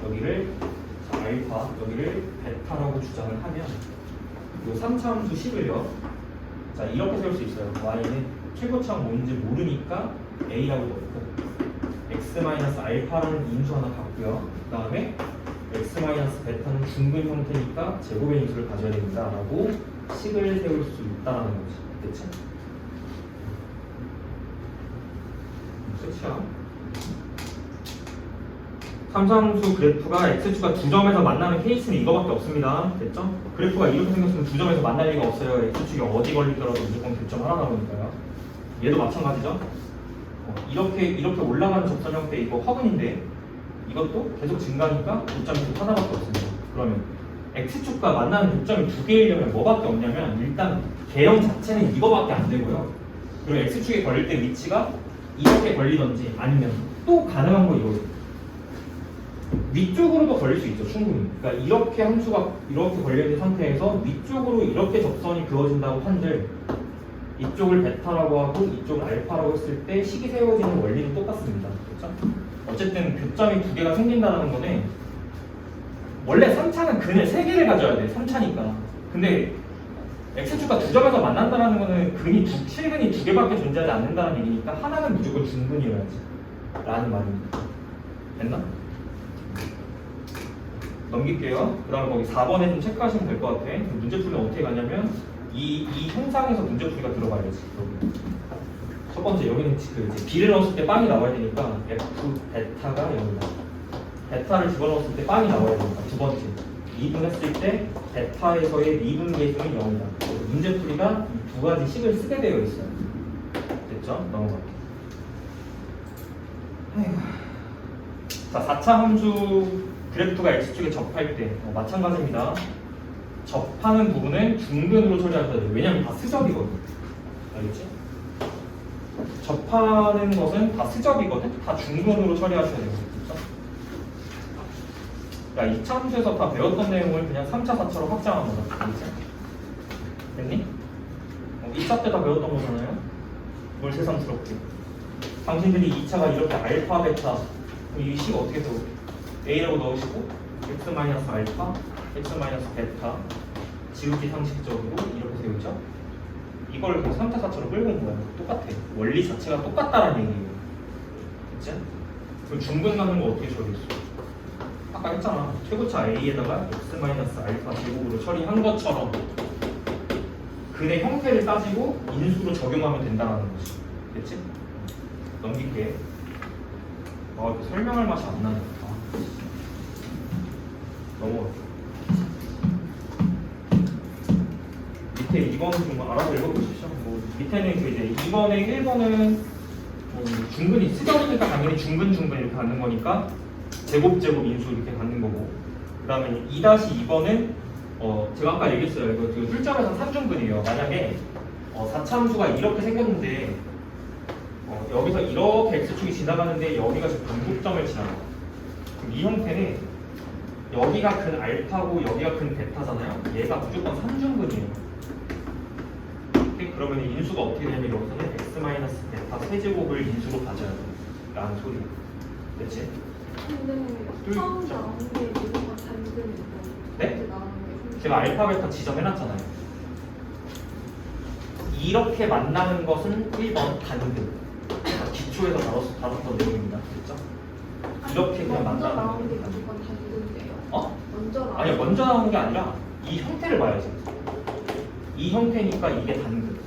여기를 자, 알파, 여기를 베타라고 주장을 하면 이 3차함수 10을요. 자, 이렇게 세울 수 있어요. y는 최고차가 뭔지 모르니까 a라고 넣고 x-알파라는 인수 하나 갖고요. 그 다음에 x-베타는 중근 형태니까 제곱의 인수를 가져야 된다라고 식을 세울 수 있다는 거지. 그치? 끝이야. 삼성수 그래프가 x축과 두 점에서 만나는 케이스는 이거밖에 없습니다. 됐죠? 그래프가 이렇게 생겼으면 두 점에서 만날 리가 없어요. x축이 어디 걸리더라도 무조건 교점 하나 나오니까요. 얘도 마찬가지죠. 이렇게 올라가는 접선 형태 이거 화분인데 이것도 계속 증가하니까 교점이 쭉 하나밖에 없습니다. 그러면 x축과 만나는 교점이 두 개이려면 뭐밖에 없냐면 일단 개형 자체는 이거밖에 안 되고요. 그리고 x축에 걸릴 때 위치가 이렇게 걸리던지 아니면 또 가능한 거 이거예요. 위쪽으로도 걸릴 수 있죠, 충분히. 그러니까 이렇게 함수가 이렇게 걸려있는 상태에서 위쪽으로 이렇게 접선이 그어진다고 한들 이쪽을 베타라고 하고 이쪽을 알파라고 했을 때 식이 세워지는 원리는 똑같습니다. 그렇죠? 어쨌든 교점이 두 개가 생긴다는 거는 원래 3차는 근을 3개를 가져야 돼, 3차니까. 근데 x축과 두 점에서 만난다는 거는 실근이 두 개밖에 존재하지 않는다는 얘기니까 하나는 무조건 중근이어야지 라는 말입니다. 됐나? 넘길게요. 그 다음에 거기 4번에 좀 체크하시면 될 것 같아. 문제 풀이는 어떻게 가냐면 이 형상에서 문제 풀이가 들어가야지. 여기. 첫 번째 여기는 그 이제 b를 넣었을 때 빵이 나와야 되니까 f 베타가 0이다. 베타를 집어넣었을 때 빵이 나와야 되니까 두 번째 미분했을 때 베타에서의 미분 계수는 0이다. 문제 풀이가 이 두 가지 식을 쓰게 되어 있어요. 됐죠? 넘어갈게요. 자, 4차 함수 그래프가 x축에 접할 때 마찬가지입니다. 접하는 부분은 중근으로 처리할 거예요. 왜냐면 다 스접이거든. 알겠지? 접하는 것은 다 스접이거든. 다 중근으로 처리하셔야 되는 거죠. 그러니까 2차 함수에서 다 배웠던 내용을 그냥 3차, 4차로 확장한 거다. 알겠지? 됐니? 2차 때 다 배웠던 거잖아요. 뭘 새삼스럽게. 당신들이 2차가 이렇게 알파, 베타 이 식 어떻게 세워? A라고 넣으시고 x-알파, x-베타 지우기 상식적으로 이렇게 세우죠. 이걸 그냥 3차, 4차로 끌고 온 거야. 똑같아. 원리 자체가 똑같다라는 얘기예요. 그치? 그럼 중근 가는 거 어떻게 처리했어? 아까 했잖아. 최고차 A에다가 x-알파 제곱으로 처리한 것처럼 근의 형태를 따지고 인수로 적용하면 된다는 거지. 그치? 넘길게. 설명할 맛이 안 나네. 넘어갈게. 밑에 2번은 좀 알아서 읽어보십시오. 밑에는 그 이제 2번에 1번은 중근이 쓰자니까 당연히 중근 이렇게 갖는 거니까 제곱 인수 이렇게 갖는 거고, 그 다음에 2-2번은 제가 아까 얘기했어요. 이거 지금 풀점에서 3중근이에요. 만약에 4차 함수가 이렇게 생겼는데 여기서 이렇게 x축이 지나가는데 여기가 지금 변곡점을 지나가. 그럼 이 형태는 여기가 근 알파고 여기가 근 베타잖아요. 얘가 무조건 3중근이에요. 그러면 인수가 어떻게 되냐면 여기서는 x-베타 세제곱을 인수로 가져야 돼 라는 소리야. 그치? 근데 처음 나온 게 무조건 단근이고 네? 제가 알파, 베타 지정해놨잖아요. 이렇게 만나는 것은 1번 단근. 기초에서 다뤘던 내용입니다. 그렇죠? 이렇게 그냥 먼저 만나는 나오는 게 거예요. 무조건 다 누군데요? 어? 먼저 나오는 아니야 먼저 나오는 게 아니라 이 형태를 봐야지. 이 형태니까 이게 단근.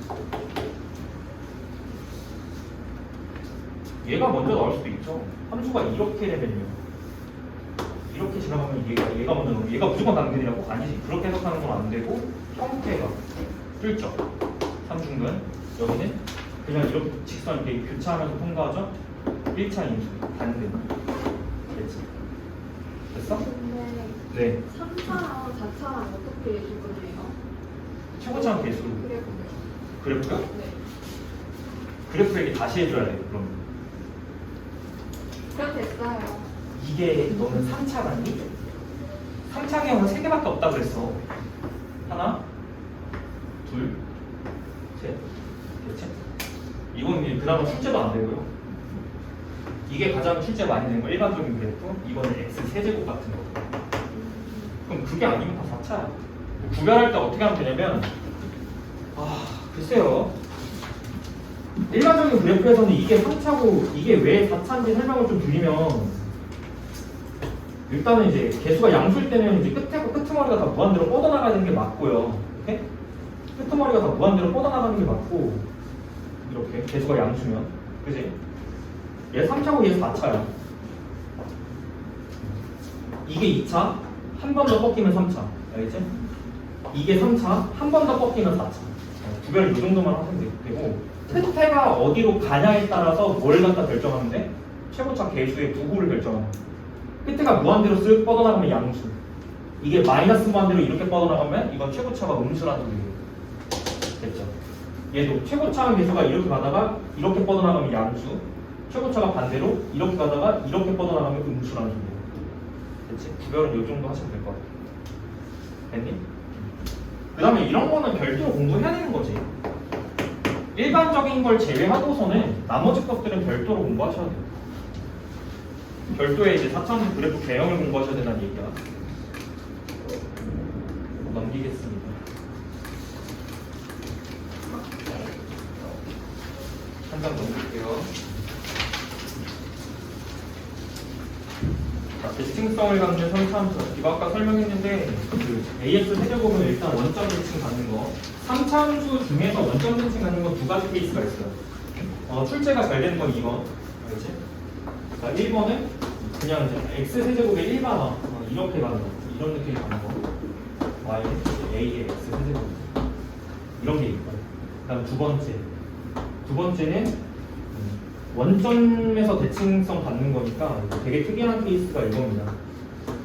얘가 먼저 나올 수도 있죠. 함수가 이렇게 되면요. 이렇게 지나가면 얘가 먼저 나오고 얘가 무조건 단근이라고? 아니지. 그렇게 해석하는 건 안 되고 형태가 뚫죠. 삼중근. 여기는 그냥 이렇게 직선 이렇게 교차하면서 통과하죠. 1차 인수 단근. 됐지? 됐어? 근데 네. 3차랑 4차랑 어떻게 구분해요? 최고차는 개수. 그래요. 그래프가? 네. 그래프 얘기 다시 해줘야 돼. 그럼 그럼 됐어요. 이게 너는 3차 같니? 3차 경우는 3개밖에 없다 그랬어. 하나, 둘, 셋, 그렇지? 이건 이제 그 다음은 출제도 안 되고요. 이게 가장 출제 많이 되는 거 일반적인 그래프. 이거는 x 세제곱 같은 거. 그럼 그게 아니면 다 4차야. 구별할 때 어떻게 하면 되냐면 글쎄요. 일반적인 그래프에서는 이게 3차고 이게 왜 4차인지 설명을 좀 드리면 일단은 이제 개수가 양수일 때는 이제 끄트머리가 다 무한대로 뻗어나가는 게 맞고요. 이렇게 끄트머리가 다 무한대로 뻗어나가는 게 맞고 이렇게 개수가 양수면 그지? 얘 3차고 얘 4차야. 이게 2차 한 번 더 꺾이면 3차 알겠지? 이게 3차 한 번 더 꺾이면 4차 구별 이 정도만 하면 되고 끝에가 어디로 가냐에 따라서 뭘 갖다 결정하는데 최고차 개수의 부호를 결정하는 거야. 끝에가 무한대로 쓱 뻗어나가면 양수 이게 마이너스 무한대로 이렇게 뻗어나가면 이건 최고차가 음수라는 소리예요. 됐죠? 얘도 최고차 개수가 이렇게 가다가 이렇게 뻗어나가면 양수 최고차가 반대로 이렇게 가다가 이렇게 뻗어나가면 음수라는 소리예요. 됐지? 구별은 이 정도 하시면 될 것 같아요. 됐니? 그 다음에 이런 거는 별도로 공부해야 되는 거지. 일반적인 걸 제외하고서는 나머지 것들은 별도로 공부하셔야 돼요. 별도의 이제 4차원 그래프 개형을 공부하셔야 된다는 얘기야. 넘기겠습니다. 한 장 넘길게요. 자, 대칭성을 갖는 3차함수. 이거 아까 설명했는데 그 AX 세제곱은 일단 원점 대칭 갖는 거. 3차함수 중에서 원점 대칭 갖는 건 두 가지 케이스가 있어요. 출제가 잘 되는 건 2번. 알겠지? 자, 1번은 그냥 이제 x 세제곱의 일반화 이렇게 가는 거. 이런 느낌이 가는 거. y는 a의 x 세제곱 이런 게 있고요. 그다음 두 번째는 원점에서 대칭성 갖는 거니까 되게 특이한 케이스가 이겁니다.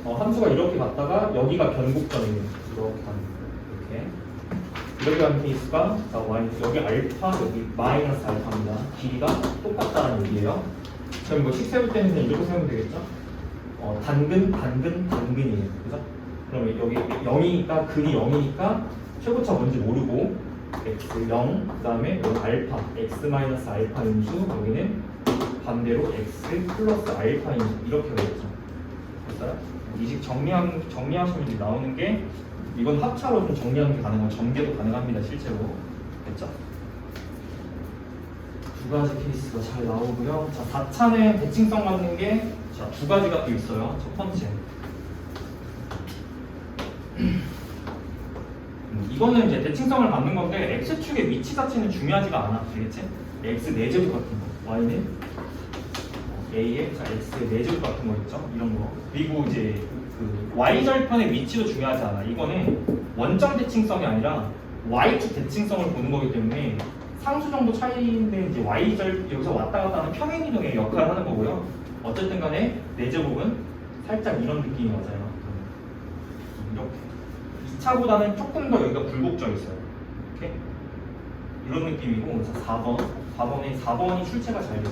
함수가 이렇게 갔다가 여기가 변곡점이에요. 이렇게 가는 거. 이렇게 가는 케이스가 자, y 여기 알파 여기 마이너스 알파입니다. 길이가 똑같다는 얘기예요. 그럼 이거 식 세울 때는 그냥 이렇게 세우면 되겠죠? 단근이에요. 그죠? 그럼 여기 0이니까 근이 0이니까 최고차 뭔지 모르고 x 0, 그 다음에 여기 알파 x 마이너스 알파 인수 여기는 반대로 x 플러스 알파 인수 이렇게 되겠죠. 됐어요? 이식 정리하시면 이제 나오는 게 이건 합차로 좀 정리하는 게 가능하고 전개도 가능합니다. 실제로. 됐죠? 두 가지 케이스가 잘 나오고요. 자, 4차는 대칭성 갖는 게 두 가지가 또 있어요. 첫 번째. 이거는 이제 대칭성을 갖는 건데 x축의 위치 자체는 중요하지가 않아. 되겠지? x 4제곱 같은 거. y는 a의 x 4제곱 같은 거 있죠? 이런 거. 그리고 이제 그 y절편의 위치도 중요하지 않아. 이거는 원점 대칭성이 아니라 y축 대칭성을 보는 거기 때문에 상수 정도 차이인데 이제 y절 여기서 왔다 갔다 하는 평행 이동의 역할을 하는 거고요. 어쨌든 간에 4제곱은 살짝 이런 느낌이 맞아요. 이렇게 2차보다는 조금 더 여기가 굴곡져 있어요. 이렇게 이런 느낌이고. 자, 4번이 출제가 잘 되죠.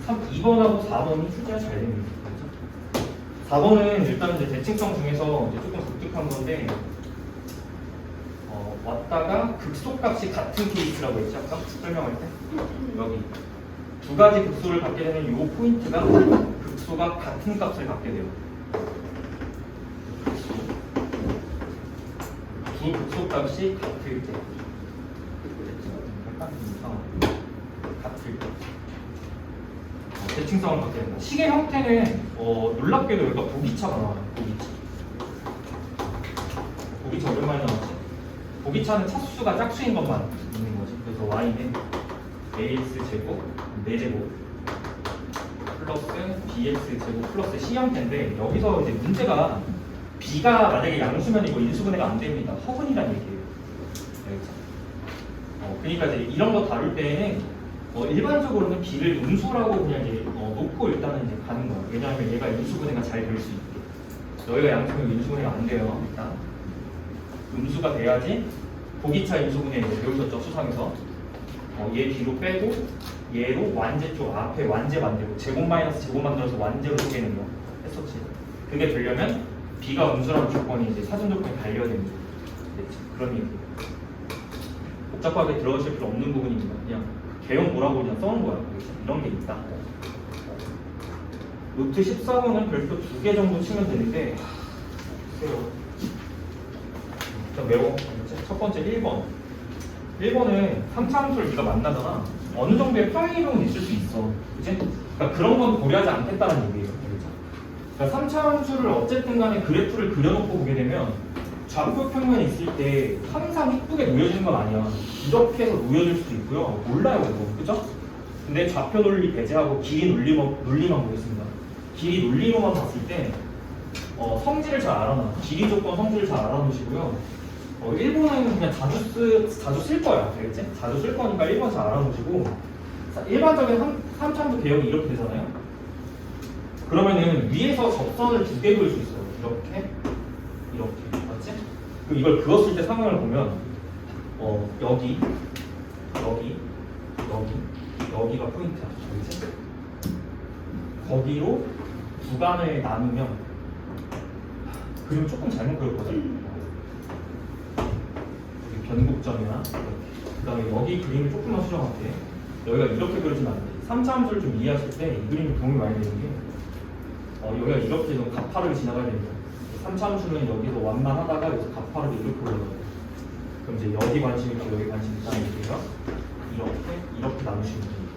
2번하고 4번이 출제가 잘 됩니다. 그렇죠? 4번은 일단 이제 대칭성 중에서 이제 조금 독특한 건데 왔다가 극소값이 같은 케이스라고 했죠. 아까 설명할 때 여기 두 가지 극소를 갖게 되면 이 포인트가 극소가 같은 값을 갖게 돼요. 두 극소값이 같을 때 같을 때 대칭성을 갖게 된다. 시계 형태는 놀랍게도 여기가 보기차가 나와요. 보기차 오랜만에 나왔지. 보기차는 차수가 짝수인 것만 있는 거지. 그래서 y는 ax 제곱 4제곱 플러스 bx 제곱 플러스 c 형태인데 여기서 이제 문제가 b가 만약에 양수면 이거 인수분해가 안 됩니다. 허분이라는 얘기예요. 그러니까 이제 이런 거 다룰 때에는 일반적으로는 b를 음수라고 그냥 이제 놓고 일단은 이제 가는 거예요. 왜냐하면 얘가 인수분해가 잘 될 수 있게. 너희가 양수면 인수분해가 안 돼요. 일단 음수가 돼야지. 보기차 인수분해 이제 배우셨죠 수상에서. 얘 뒤로 빼고 얘로 완제 쪽 앞에 완제 만들고 제곱 마이너스 제곱 만들어서 완제로 쪼개는 거 했었지. 그게 되려면 b가 음수라는 조건이 이제 사전 조건이 달려야 되는 거죠. 그런 얘기. 복잡하게 들어가실 필요 없는 부분입니다. 그냥 개형 뭐라고 그냥 써놓은 거야. 이런 게 있다. 루트 14번은 별표 2개 정도 치면 되는데 글쎄요. 일단 매워. 첫 번째 1번. 1번은 3차 함수를 네가 만나잖아. 어느 정도의 평행이동은 있을 수 있어. 그치? 그러니까 그런 건 고려하지 않겠다는 얘기예요. 그러니까 3차 함수를 어쨌든 간에 그래프를 그려놓고 보게 되면 좌표 평면에 있을 때 항상 이쁘게 놓여지는 건 아니야. 이렇게 해서 놓여질 수도 있고요. 몰라요, 그거. 그죠? 근데 좌표 논리 배제하고 길이 논리만 보겠습니다. 길이 논리로만 봤을 때 성질을 잘 알아놔. 길이 조건 성질을 잘 알아놓으시고요. 1번에는 그냥 자주 쓸 거야. 알겠지? 자주 쓸 거니까 1번 잘 알아놓으시고 일반적인 3차함수 개형이 이렇게 되잖아요. 그러면은 위에서 접선을 2개 그릴 수 있어요. 이렇게. 맞지? 그럼 이걸 그었을 때 상황을 보면 여기가 포인트야. 알겠지? 거기로 구간을 나누면 그림 조금 잘못 그렸거든. 여기 변곡점이나 그 다음에 여기 그림을 조금만 수정할게. 여기가 이렇게 그려지면 안 돼. 3차 함수를 좀 이해하실 때 이 그림이 도움이 많이 되는 게 여기가 이렇게 좀 가파르게 지나가야 됩니다. 3차 함수는 여기서 완만하다가 여기서 가파르게 이렇게 올라가요. 그럼 이제 여기 관심 있고 여기 관심 있다는 얘기예요. 이렇게 나누시면 됩니다.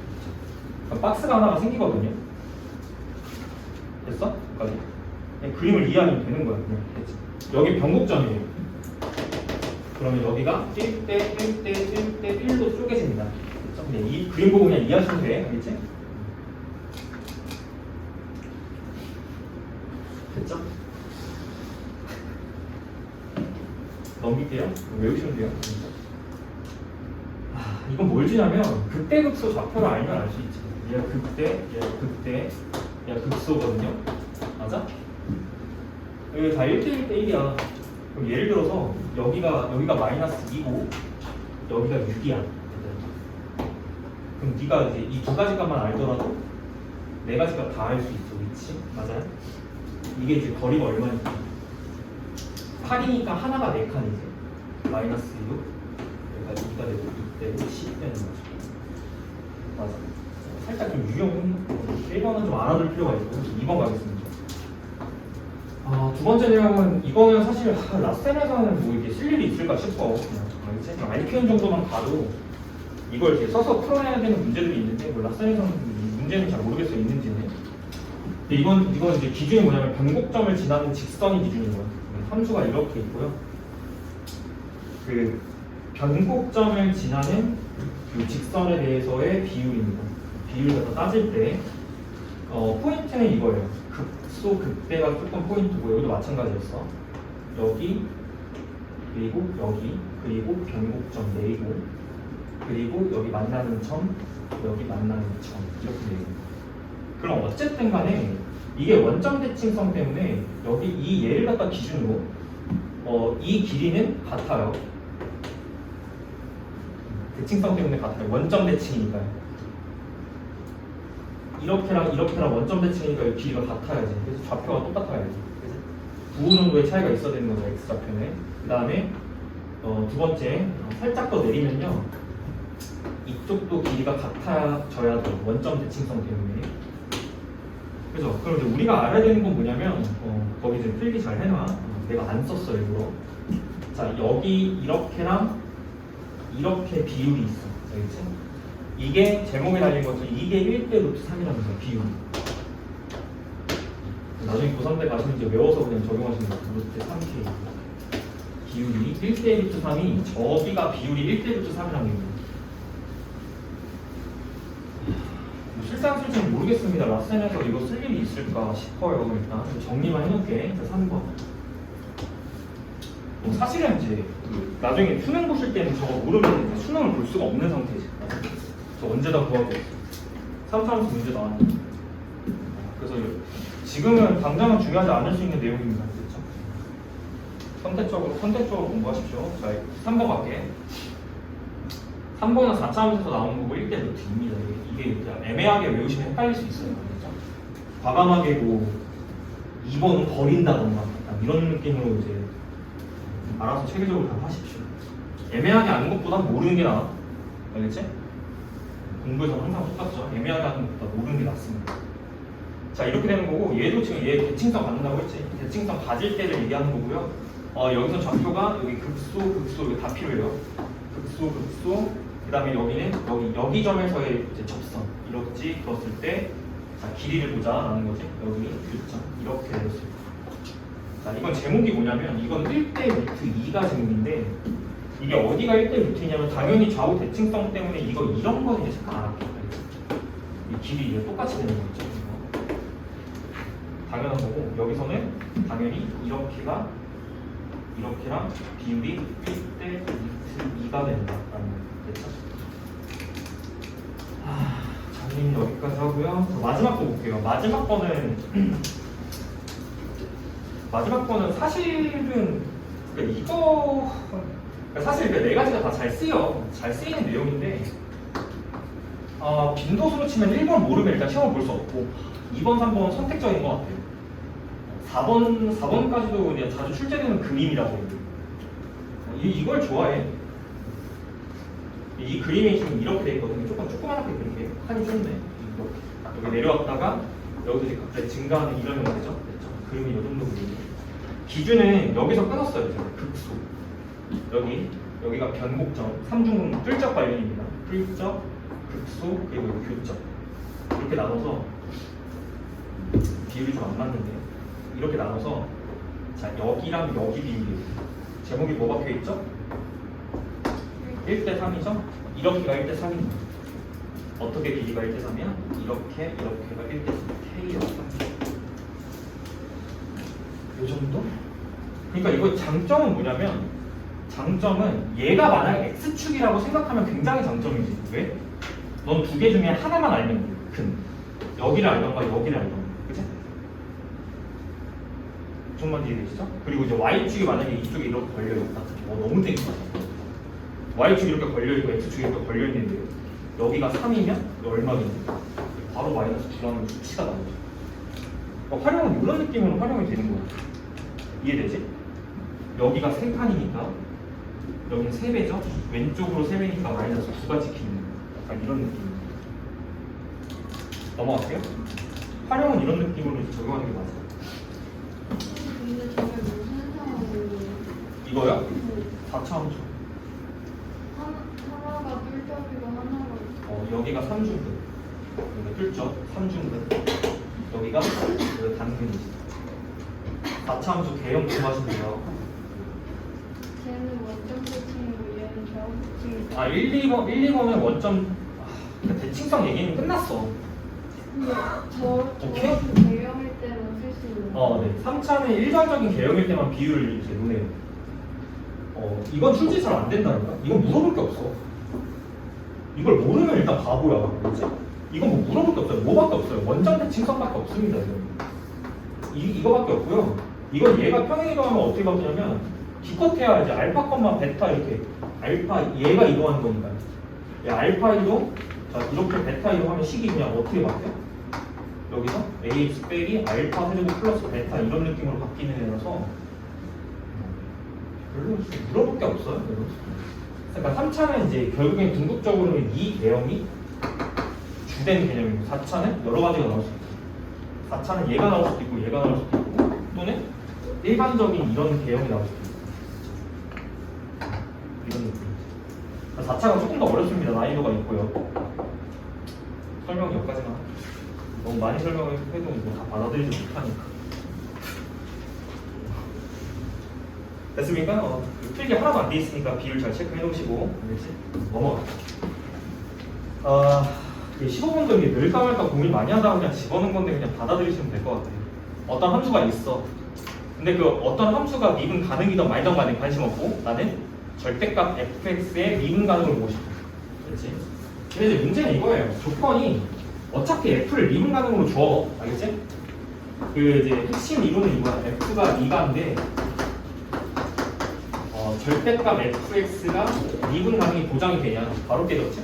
그러니까 박스가 하나가 생기거든요. 됐어? 여기까지. 그냥 그림을 이해하면 되는 거야. 그냥. 됐지? 여기 변곡점이에요. 그러면 여기가 1대 1로 쪼개집니다. 됐죠? 그냥 이 그림 보고 그냥 이해하시면 돼. 알겠지? 됐죠? 넘길게요. 외우시면 돼요. 이건 뭘 지냐면 극대 극소 좌표를 알면 알 수 있지. 얘가 극대, 얘가 극소거든요. 맞아? 여기 다 1대 1이야. 그럼 예를 들어서 여기가 마이너스 2고 여기가 6이야. 그럼 네가 이제 이 두 가지 값만 알더라도 네 가지 값 다 알 수 있어. 위치. 맞아요? 이게 이제 거리가 얼마니까? 8이니까 하나가 4칸이지. 마이너스 6. 그러니까 2가 되고 6 되고 10 되는 거죠. 맞아. 살짝 좀 유형 1번은 좀 알아둘 필요가 있고 2번 가겠습니다. 두 번째 내용은 이거는 사실 라센에서는 뭐 이게 쓸 일이 있을까 싶어. 그냥 알키는 정도만 가도 이걸 이제 써서 풀어내야 되는 문제들이 있는데 뭐 라센에서는 문제는 잘 모르겠어 있는지는. 근데 이건 이제 기준이 뭐냐면 변곡점을 지나는 직선이 기준인 거예요. 함수가 이렇게 있고요. 그 변곡점을 지나는 그 직선에 대해서의 비율입니다. 비율을 갖다 따질 때 포인트는 이거예요. 극소 극대가 조금 포인트고 여기도 마찬가지였어. 여기 그리고 여기 그리고 변곡점 내고 그리고 여기 만나는 점 여기 만나는 점 이렇게 돼요. 그럼 어쨌든 간에 이게 원점 대칭성 때문에 여기 이 얘를 갖다 기준으로 이 길이는 같아요. 대칭성 때문에 같아요. 원점 대칭이니까요. 이렇게랑 원점 대칭이니까 이 길이가 같아야지. 그래서 좌표가 똑같아야지. 그래서 9 정도의 차이가 있어야 되는 거죠. X좌표는. 그 다음에 두 번째 살짝 더 내리면요. 이쪽도 길이가 같아져야 돼요. 원점 대칭성 때문에. 그죠? 그럼 이제 우리가 알아야 되는 건 뭐냐면 거기 이제 필기 잘 해놔. 내가 안 썼어 일부러. 자 여기 이렇게랑 이렇게 비율이 있어. 알겠지? 이게 제목에 달린 것처럼 이게 1대 루트 3이라면서 비율. 나중에 고3 때 가시면 이제 외워서 그냥 적용하시면 돼요. 루트 3K. 비율이 1대 루트 3이 저기가 비율이 1대 루트 3이라는 얘기예요. 실상 쓸지는 모르겠습니다. 라센에서 이거 쓸 일이 있을까 싶어요. 일단 정리만 해놓을게. 3번. 사실은 이제 나중에 수능 보실 때는 저거 모르면 수능을 볼 수가 없는 상태지. 저 언제 다 구하고 있어. 3차원에서 문제 나왔는데. 그래서 지금은 당장은 중요하지 않을 수 있는 내용입니다. 그렇죠? 선택적으로 공부하십시오. 자, 3번 갈게. 3번은 4차원에서 나오는 거고 1대 루트 2입니다. 이게 애매하게 외우시면 헷갈릴 수 있어요. 그렇죠? 과감하게 뭐 2번은 버린다던가 이런 느낌으로 이제 알아서 체계적으로 다 하십시오. 애매하게 아는 것보다 모르는 게 나아. 알겠지? 공부에서는 항상 똑같죠. 애매하게 하는 것보다 모르는 게 낫습니다. 자, 이렇게 되는 거고 얘도 지금 얘 대칭성 갖는다고 했지. 대칭성 가질 때를 얘기하는 거고요. 여기서 좌표가 여기 극소 이거 다 필요해요. 극소 그 다음에 여기는 여기 점에서의 이제 접선 이렇게 그었을 때 자, 길이를 보자라는 거지. 여기 교점 이렇게 되었을 때. 자, 이건 제목이 뭐냐면 이건 1대 루트 2가 제목인데 이게 어디가 1대 루트냐면 당연히 좌우 대칭성 때문에 이런 거는 이제 잠깐 알아볼게요. 이 길이 이제 똑같이 되는 거죠. 이거. 당연한 거고 여기서는 당연히 이렇게랑 비율이 1대 루트 2가 된다라는 거 됐죠? 장님 여기까지 하고요. 마지막 거 볼게요. 마지막 거는 사실은 이거 사실 네 가지가 다 잘 쓰여. 잘 쓰이는 내용인데 빈도수로 치면 1번 모르면 일단 시험을 볼 수 없고 2번, 3번은 선택적인 것 같아요. 4번까지도 그냥 자주 출제되는 그림이라고 해요. 이걸 좋아해. 이 그림이 지금 이렇게 돼 있거든요. 조금 조그맣게 그릴게요. 하기 좋네. 여기 내려왔다가 여기서 이제 갑자기 증가하는 이런 형태죠. 됐죠? 그림이 이 정도 그림이에요. 기준은 여기서 끊었어요. 극소. 여기가 변곡점, 삼중근 뚫적 관련입니다. 뚫적, 극소, 그리고 교점. 이렇게 나눠서 비율이 좀 안 맞는데 이렇게 나눠서 자 여기랑 여기 비율이 제목이 뭐 박혀 있죠? 1대 3이죠? 이렇게가 1대 3입니다. 어떻게 길이가 1대 3이야? 이렇게가 1대 3. K가 3. 이 정도? 그러니까 이거 장점은 뭐냐면 장점은 얘가 만약에 X축이라고 생각하면 굉장히 장점이지. 왜? 넌 두 개 중에 하나만 알면 돼. 큰. 여기를 알던가 여기를 알던가. 그치? 좀만 이해되시죠? 그리고 이제 Y축이 만약에 이쪽에 이렇게 걸려있다. 너무 땡기다. Y축이 이렇게 걸려있고 X축이 이렇게 걸려있는데 여기가 3이면 얼마겠니? 바로 마이너스 9라는 수치가 나오죠. 그러니까 활용은 이런 느낌으로 활용이 되는 거야. 이해되지? 여기가 3칸이니까 여기는 3배죠? 왼쪽으로 3배니까 마이너스 9가 찍히는 거야. 약간 이런 느낌. 넘어갈게요. 활용은 이런 느낌으로 이제 적용하는 게 맞아요. 근데 저게 무슨 상황이에요? 이거요? 4차원조. 하나가 뚫적이고 하나가 여기가 3중근. 여기가 뚫적, 3중근. 여기가 단근이지. 4차원조 개형 공부하시면 돼요. 쟤는 원점 대칭이고 얘는 좌우 대칭이고 1, 2번은 원점 그러니까 대칭성 얘기는 끝났어. 근데 저것도 오케이? 개형일 때만 쓸 수 있는 네. 3차는 일반적인 개형일 때만 비율을 이제 논해요. 이건 출제 잘 안 된다니까? 이건 물어볼 게 없어. 이걸 모르면 일단 바보야. 그렇지? 이건 뭐 물어볼 게 없어요. 뭐밖에 없어요. 원점 대칭성밖에 없습니다. 이거밖에 없고요. 이건 얘가 평행이동 하면 어떻게 바뀌냐면 기껏해야 이제 알파, 베타 이렇게 알파 얘가 이동하는 거니까. 알파 이동, 자 이렇게 베타 이동하면 식이 그냥 어떻게 바뀌어? 여기서 AX 빼기 알파 세제곱 플러스 베타 이런 느낌으로 바뀌는 애라서 별로 물어볼 게 없어요. 그러니까 3차는 이제 결국엔 궁극적으로는 이 내용이 주된 개념이고 4차는 여러 가지가 나올 수 있고 4차는 얘가 나올 수도 있고 얘가 나올 수도 있고 또는 일반적인 이런 개념이 나올 수도 있고 이런 느낌. 4차가 조금 더 어렵습니다. 난이도가 있고요. 설명 여기까지만. 너무 많이 설명을 해도 뭐다 받아들이지 못하니까. 됐습니까? 필기 하나도 안 돼 있으니까 비율 잘 체크해 놓으시고. 알겠지? 넘어가. 15분도 이게 늘까 말까 고민 많이 하다가 그냥 집어넣은 건데 그냥 받아들이시면 될 것 같아요. 어떤 함수가 있어. 근데 그 어떤 함수가 미분 가능이든 말든 간에 관심 없고 나는 절대값 fx의 미분 가능을 보고 싶어. 그렇지? 근데 이제 문제는 이거예요. 조건이 어차피 f를 미분 가능으로 줘. 알겠지? 그 이제 핵심 이론은 이거야. f가 2가인데 절대값 fx가 미분 가능이 보장이 되냐? 바로 깨졌지?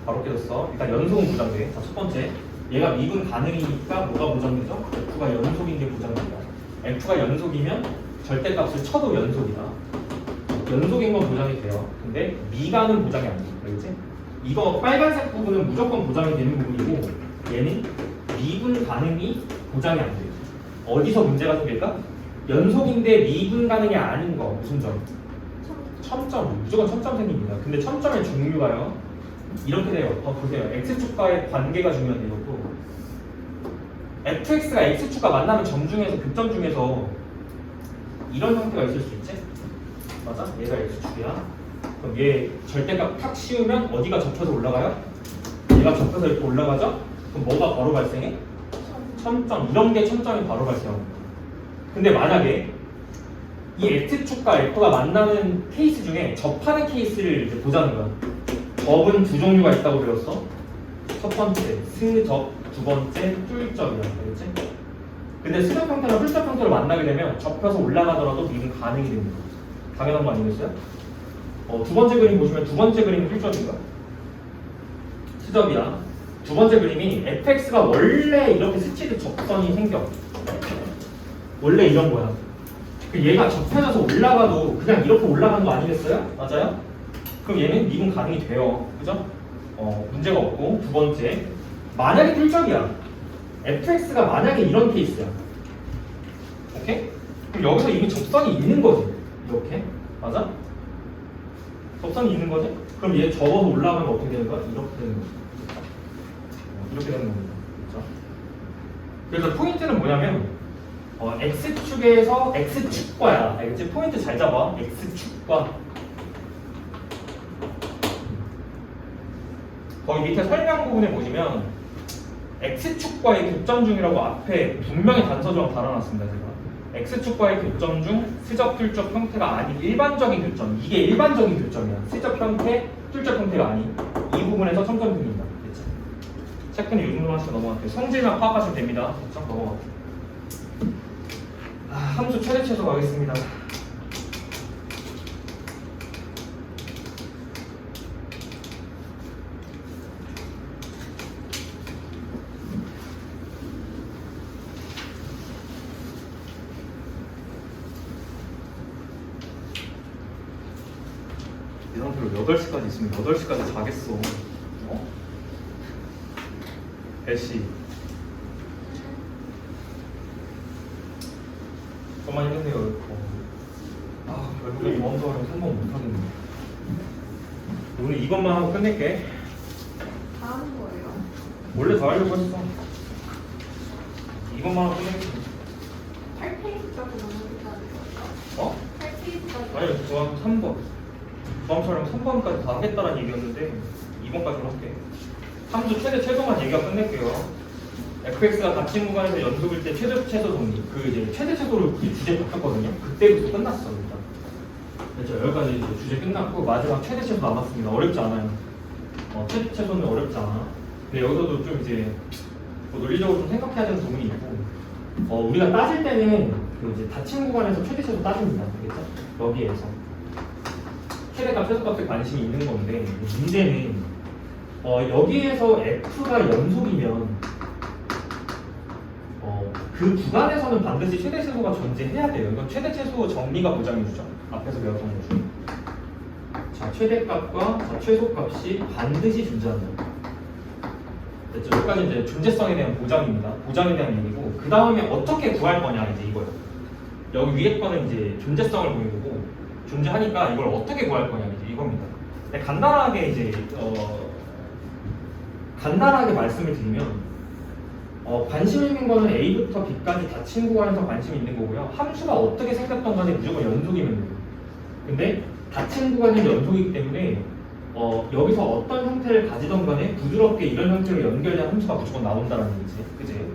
바로 깨졌어. 일단 연속은 보장돼. 자, 첫 번째. 얘가 미분 가능이니까 뭐가 보장되죠? f가 연속인 게 보장된다. f가 연속이면 절대값을 쳐도 연속이다. 연속인 건 보장이 돼요. 근데 미가는 보장이 안 돼. 알겠지? 이거 빨간색 부분은 무조건 보장이 되는 부분이고 얘는 미분 가능이 보장이 안 돼요. 어디서 문제가 생길까? 연속인데 미분 가능이 아닌 거 무슨 점? 첨점. 무조건 첨점 생깁니다. 근데 첨점의 종류가요. 이렇게 돼요. 보세요. x축과의 관계가 중요한데 이것도 fx가 x축과 만나는 점 중에서 극점 중에서 이런 형태가 있을 수 있지? 맞아? 얘가 x축이야. 그럼 얘 절대값 탁 씌우면 어디가 접혀서 올라가요? 얘가 접혀서 이렇게 올라가죠? 그럼 뭐가 바로 발생해? 첨점. 이런 게 첨점이 바로 발생합니다. 근데 만약에 이 x축과 f가 만나는 케이스 중에 접하는 케이스를 이제 보자는 거야. 접은 두 종류가 있다고 배웠어. 첫 번째 스접, 두 번째 뚫접이야. 알겠지? 근데 스접 형태랑 뚫접 형태로 만나게 되면 접혀서 올라가더라도 미분 가능이 됩니다. 당연한 거 아니겠어요? 두 번째 그림 보시면 두 번째 그림은 뚫접인가? 스접이야. 두 번째 그림이 fx가 원래 이렇게 스치듯 접선이 생겨. 원래 이런 거야. 얘가 접혀져서 올라가도 그냥 이렇게 올라가는 거 아니겠어요? 맞아요? 그럼 얘는 미분 가능이 돼요. 그죠? 문제가 없고. 두 번째, 만약에 뚫접이야. fx가 만약에 이런 케이스야. 오케이? 그럼 여기서 이미 접선이 있는 거지. 이렇게. 맞아? 접선이 있는 거지? 그럼 얘 접어서 올라가면 어떻게 되는 거야? 이렇게 되는 거지. 이렇게 되는 겁니다. 그렇죠? 그래서 포인트는 뭐냐면 x축에서 x축과야. 알겠지? 포인트 잘 잡아. x축과. 거기 밑에 설명 부분에 보시면 x축과의 교점 중이라고 앞에 분명히 단서조항 달아놨습니다. 제가 x축과의 교점 중 스접, 뚫접 형태가 아닌 일반적인 교점. 이게 일반적인 교점이야. 스접 형태, 뚫접 형태가 아닌 이 부분에서 첨점 생깁니다. 됐지? 체크는 이 정도로 하시고 넘어갈게요. 성질만 파악하시면 됩니다. 자, 넘어갈게요. 함수 최대 최소 가겠습니다. 이 상태로 8시까지 있으면 8시까지 자겠어. 애쉬 좀만 힘내세요. 결국에 이번 수업은 성공 못하겠네. 오늘 이것만 하고 끝낼게. 다 하는 거예요. 원래 다 하려고 했어. 이것만 하고 끝내겠습니다. 8페이지까지 넘어가는 거예요. 8페이지까지. 아니, 조합 3번. 조합처럼 3번까지 다 하겠다는 얘기였는데 2번까지 할게. 함수 최대 최소만 얘기가 끝낼게요. fx가 같은 구간에서 연속일 때 최대 최소 정리. 그 이제 최대 최소를 우리 주제 바꿨거든요. 그때부터 끝났어 일단. 그렇죠. 여기까지 이제 주제 끝났고 마지막 최대 최소 남았습니다. 어렵지 않아요. 최대 최소는 어렵지 않아. 근데 여기서도 좀 이제 뭐 논리적으로 좀 생각해야 되는 부분이 있고. 우리가 따질 때는 그 이제 닫힌 구간에서 최대 최소 따집니다. 알겠죠? 여기에서 최대값 최소값에 관심이 있는 건데 문제는 여기에서 f가 연속이면 그 구간에서는 반드시 최대 최소가 존재해야 돼요. 이건 최대 최소 정리가 보장해주죠. 앞에서 배웠던 것 중에. 자, 최대값과 최소값이 반드시 존재한다. 됐죠? 여기까지 이제 존재성에 대한 보장입니다. 보장에 대한 얘기고, 그 다음에 어떻게 구할 거냐 이제 이거예요. 여기 위에 거는 이제 존재성을 보이고, 존재하니까 이걸 어떻게 구할 거냐 이제 이겁니다. 네, 간단하게 이제 간단하게 말씀을 드리면 관심 있는 거는 A부터 B까지 닫힌 구간에서 관심이 있는 거고요. 함수가 어떻게 생겼던 간에 무조건 연속이면 돼요. 근데 닫힌 구간이 연속이기 때문에 여기서 어떤 형태를 가지던 간에 부드럽게 이런 형태로 연결된 함수가 무조건 나온다는 얘기지. 그치?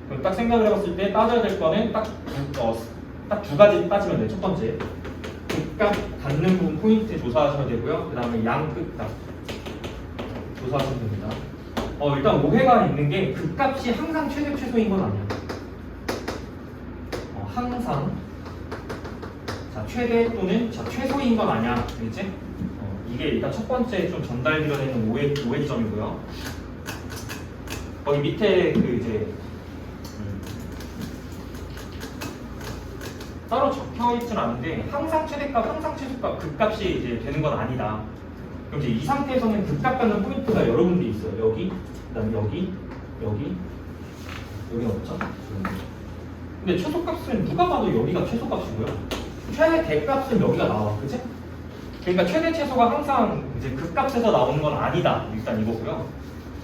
그럼 딱 생각을 해봤을 때 따져야 될 거는 딱 두 가지 따지면 돼요. 첫 번째, 극값 닿는 부분 포인트 조사하시면 되고요. 그 다음에 양 끝값 조사하시면 됩니다. 일단 오해가 있는 게 극값이 항상 최대 최소인 건 아니에요. 항상 최대 또는 최소인 건 아니야. 알겠지? 이게 일단 첫 번째 좀 전달드려내는 오해 지점이고요. 거기 밑에 그 이제 따로 적혀 있진 않은데 항상 최대값, 항상 최소값, 극값이 이제 되는 건 아니다. 그럼 이제 이 상태에서는 극값 갖는 포인트가 여러 군데 있어요. 여기, 그다음에 여기는 없죠? 근데 최소값은 누가 봐도 여기가 최소값이고요. 최대 대값은 여기가 나와, 그치? 그러니까 최대 최소가 항상 이제 극값에서 나오는 건 아니다. 일단 이거고요.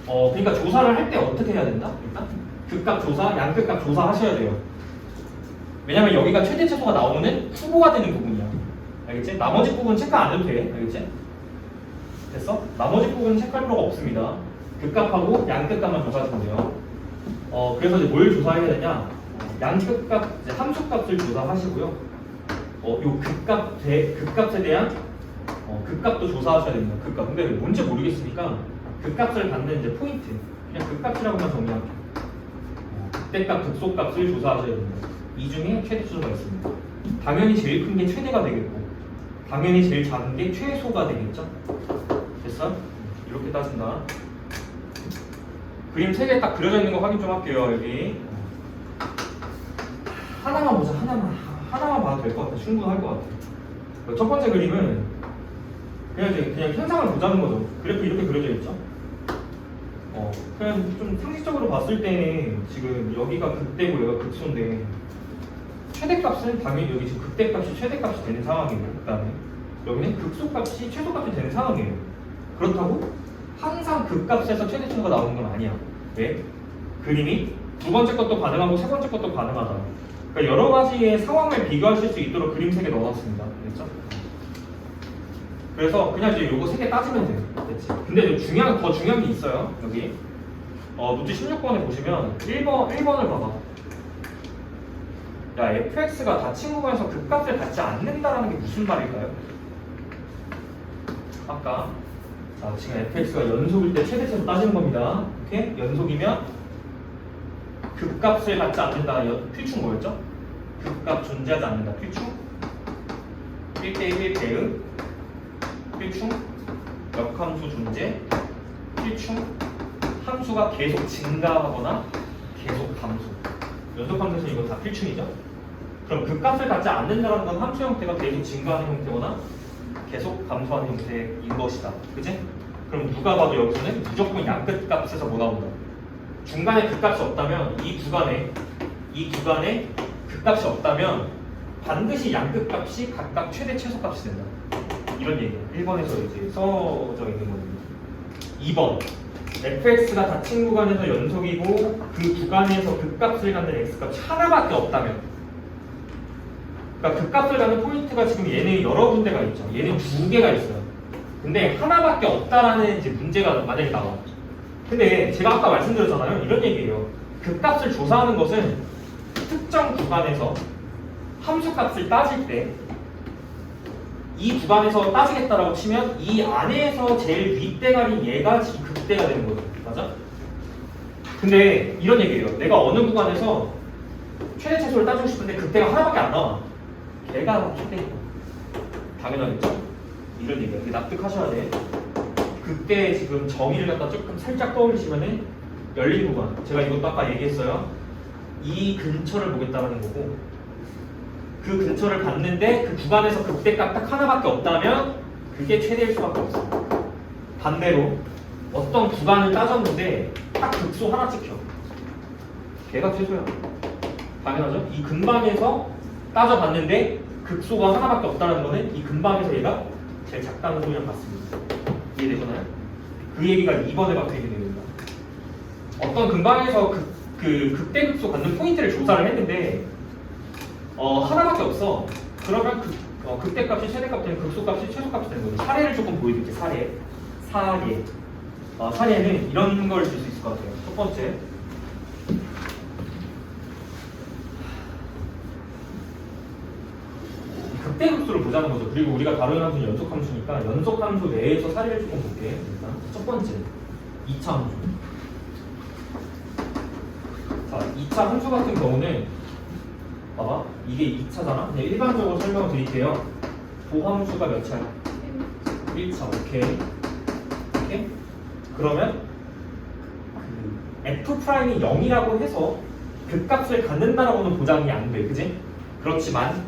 그러니까 조사를 할 때 어떻게 해야 된다? 일단 극값 조사, 양극값 조사 하셔야 돼요. 왜냐면 여기가 최대 최소가 나오는 후보가 되는 부분이야. 알겠지? 나머지 부분 체크 안 해도 돼. 알겠지? 됐어? 나머지 부분은 체크할 필요가 없습니다. 극값하고 양극값만 조사하시면 돼요. 그래서 이제 뭘 조사해야 되냐? 양극값, 이제 함수값을 조사하시고요. 요 극값에 대한 극값도 조사하셔야 됩니다. 극값. 근데 뭔지 모르겠으니까 극값을 갖는 이제 포인트, 그냥 극값이라고만 정리할게요. 극대값, 극소값을 조사하셔야 됩니다. 이 중에 최대 최소가 있습니다. 당연히 제일 큰 게 최대가 되겠고, 당연히 제일 작은 게 최소가 되겠죠. 됐어? 이렇게 따진다. 그림 3개 딱 그려져 있는 거 확인 좀 할게요. 여기 하나만 보자. 하나만 봐도 될 것 같아. 충분할 것 같아. 첫 번째 그림은 그냥 현상을 보자는 거죠. 그래프 이렇게 그려져 있죠. 그냥 좀 상식적으로 봤을 때는 지금 여기가 극대고 여기가 극소인데 최대값은 당연히 여기 지금 극대값이 최대값이 되는 상황이고, 그다음에 여기는 극소값이 최소값이 되는 상황이에요. 그렇다고 항상 극값에서 최대 최소가 나오는 건 아니야. 왜? 그림이 두 번째 것도 가능하고 세 번째 것도 가능하다. 그러니까 여러 가지의 상황을 비교하실 수 있도록 그림 3개 넣어놨습니다. 알겠죠? 그래서 그냥 이제 요거 3개 따지면 돼요. 됐지? 근데 더 중요한 게 있어요. 여기 노트 16번에 보시면 1번을 봐봐. 야, fx가 닫힌 구간에서 극값을 갖지 않는다라는 게 무슨 말일까요? 아까 지금 fx가 연속일 때 최대 최소 따지는 겁니다. 오케이? 연속이면 극값을 갖지 않는다. 필충 뭐였죠? 극값 존재하지 않는다. 필충 1대1 대응, 필충 역함수 존재, 필충 함수가 계속 증가하거나 계속 감소. 연속함수에서 이거 다 필충이죠? 그럼 극값을 갖지 않는다는 건 함수 형태가 계속 증가하는 형태거나 계속 감소하는 형태인 것이다. 그치? 그럼 누가 봐도 여기서는 무조건 양끝값에서 뭐 나온다? 중간에 극값이 없다면 이 구간에 극값이 없다면 반드시 양끝값이 각각 최대 최소값이 된다. 이런 얘기예요. 1번에서 이제 써져 있는 겁니다. 2번 fx가 닫힌 구간에서 연속이고 그 구간에서 극값을 갖는 x값이 하나밖에 없다면, 그러니까 극값을 갖는 포인트가 지금 얘는 여러 군데가 있죠. 얘는 2개가 있어요. 근데 하나밖에 없다라는 이제 문제가 만약에 나와. 근데 제가 아까 말씀드렸잖아요. 이런 얘기예요. 극값을 조사하는 것은 특정 구간에서 함수값을 따질 때 이 구간에서 따지겠다라고 치면 이 안에서 제일 윗대가리인 얘가 지금 극대가 되는 거죠. 맞아? 근데 이런 얘기예요. 내가 어느 구간에서 최대 최소를 따지고 싶은데 극대가 하나밖에 안 나와. 걔가 최대니까. 당연하겠죠? 이런 얘기예요. 이게 납득하셔야 돼. 그때 지금 정의를 갖다 조금 살짝 떠올리시면은 열린 구간. 제가 이것도 아까 얘기했어요. 이 근처를 보겠다는 거고, 그 근처를 봤는데 그 구간에서 극대값 딱 하나밖에 없다면 그게 최대일 수밖에 없어요. 반대로 어떤 구간을 따졌는데 딱 극소 하나 찍혀. 걔가 최소야. 당연하죠? 이 근방에서 따져봤는데 극소가 하나밖에 없다는 거는 이 근방에서 얘가 제일 작다는 소리랑 같습니다. 이해되시나요? 그 얘기가 2번에 박혀 있게 됩니다. 어떤 근방에서 그 극대극소 갖는 포인트를 조사를 했는데 하나밖에 없어. 그러면 극대값이 최대값 되는 극소값이 최소값이 되는 거죠. 사례를 조금 보여드릴게요. 사례는 이런 걸 줄 수 있을 것 같아요. 첫 번째, 극대극소를 보자는 거죠. 그리고 우리가 다루는 함수는 연속함수니까 연속함수 내에서 사례를 조금 볼게요. 일단 첫 번째, 2차 함수. 자, 2차 함수 같은 경우는 봐봐, 이게 2차잖아. 그냥 일반적으로 설명을 드릴게요. 도함수가 몇 차야? 1차. 오케이. 그러면 F'이 0이라고 해서 그 값을 갖는다라고는 보장이 안 돼. 그지? 그렇지만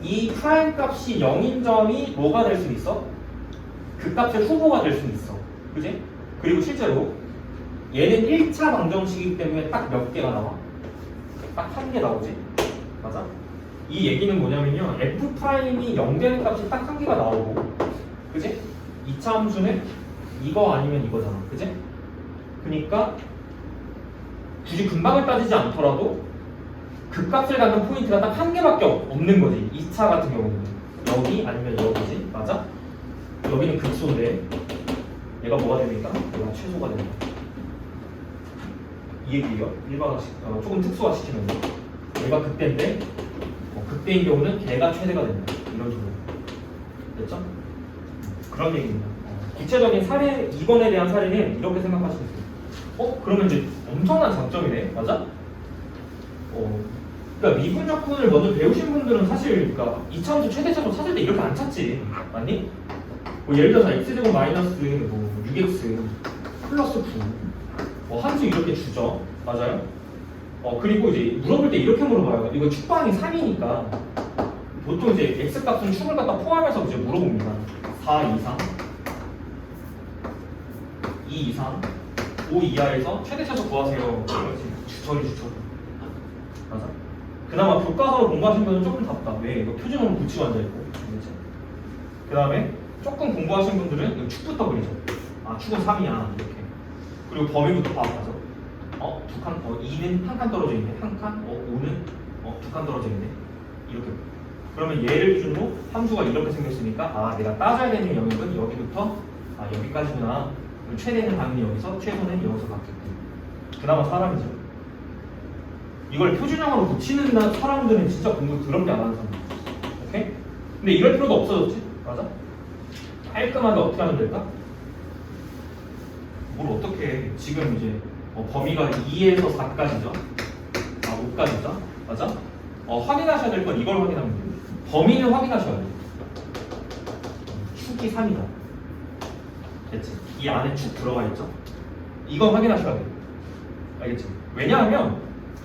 이 프라임 값이 0인 점이 뭐가 될 수 있어? 그 값의 후보가 될 수 있어. 그지? 그리고 실제로 얘는 1차 방정식이기 때문에 딱 몇 개가 나와? 딱 한 개 나오지? 맞아? 이 얘기는 뭐냐면요, F'이 0 되는 값이 딱 한 개가 나오고, 그지? 2차 함수는 이거 아니면 이거잖아. 그지? 그러니까 굳이 근방을 따지지 않더라도 그 값을 갖는 포인트가 딱 한 개밖에 없는 거지. 2차 같은 경우는 여기 아니면 여기지. 맞아? 여기는 극소인데 얘가 뭐가 됩니까? 얘가 최소가 됩니다. 이 얘기예요. 조금 특수화시키면 얘가 극대인데 극대인 경우는 걔가 최대가 된다. 이런 식으로. 됐죠? 그런 얘기입니다. 구체적인 사례, 2번에 대한 사례는 이렇게 생각하시면 돼요. 그러면 이제 엄청난 장점이네. 맞아? 그러니까 미분적분을 먼저 배우신 분들은 사실 그러니까 2차함수 최대차로 찾을 때 이렇게 안 찾지. 맞니? 예를 들어서 x제곱 마이너스 6x 플러스 9 함수 이렇게 주죠. 맞아요? 그리고 이제 물어볼 때 이렇게 물어봐요. 이거 축방이 3이니까 보통 이제 x값은 축을 갖다 포함해서 이제 물어봅니다. 4 이상 2 이상 5 이하에서 최대차수 구하세요. 주처리. 맞아? 그나마 교과서로 공부하신 분은 조금 답다. 왜? 이거 표준어로 붙이고 앉아있고. 그 다음에 조금 공부하신 분들은 이거 축부터 그리죠. 축은 3이야. 이렇게. 그리고 범위부터 파악하죠. 2는 한 칸 떨어져 있네. 한 칸? 5는 두 칸 떨어져 있네. 이렇게. 그러면 얘를 기준으로 함수가 이렇게 생겼으니까 내가 따져야 되는 영역은 여기부터 여기까지구나. 그럼 최대는 당연히 여기서, 최소는 여기서 갖겠고. 그나마 사람이죠. 이걸 표준형으로 붙이는 사람들은 진짜 공부 더럽게 안 하는 사람. 오케이? 근데 이럴 필요도 없어졌지? 맞아? 깔끔하게 어떻게 하면 될까? 뭘 어떻게 해? 지금 이제 범위가 2에서 4까지죠? 5까지죠? 맞아? 확인하셔야 될 건 이걸 확인하면 돼요. 범위는 확인하셔야 돼요. 축이 3이다. 됐지? 이 안에 축 들어가 있죠? 이건 확인하셔야 돼요. 알겠지? 왜냐하면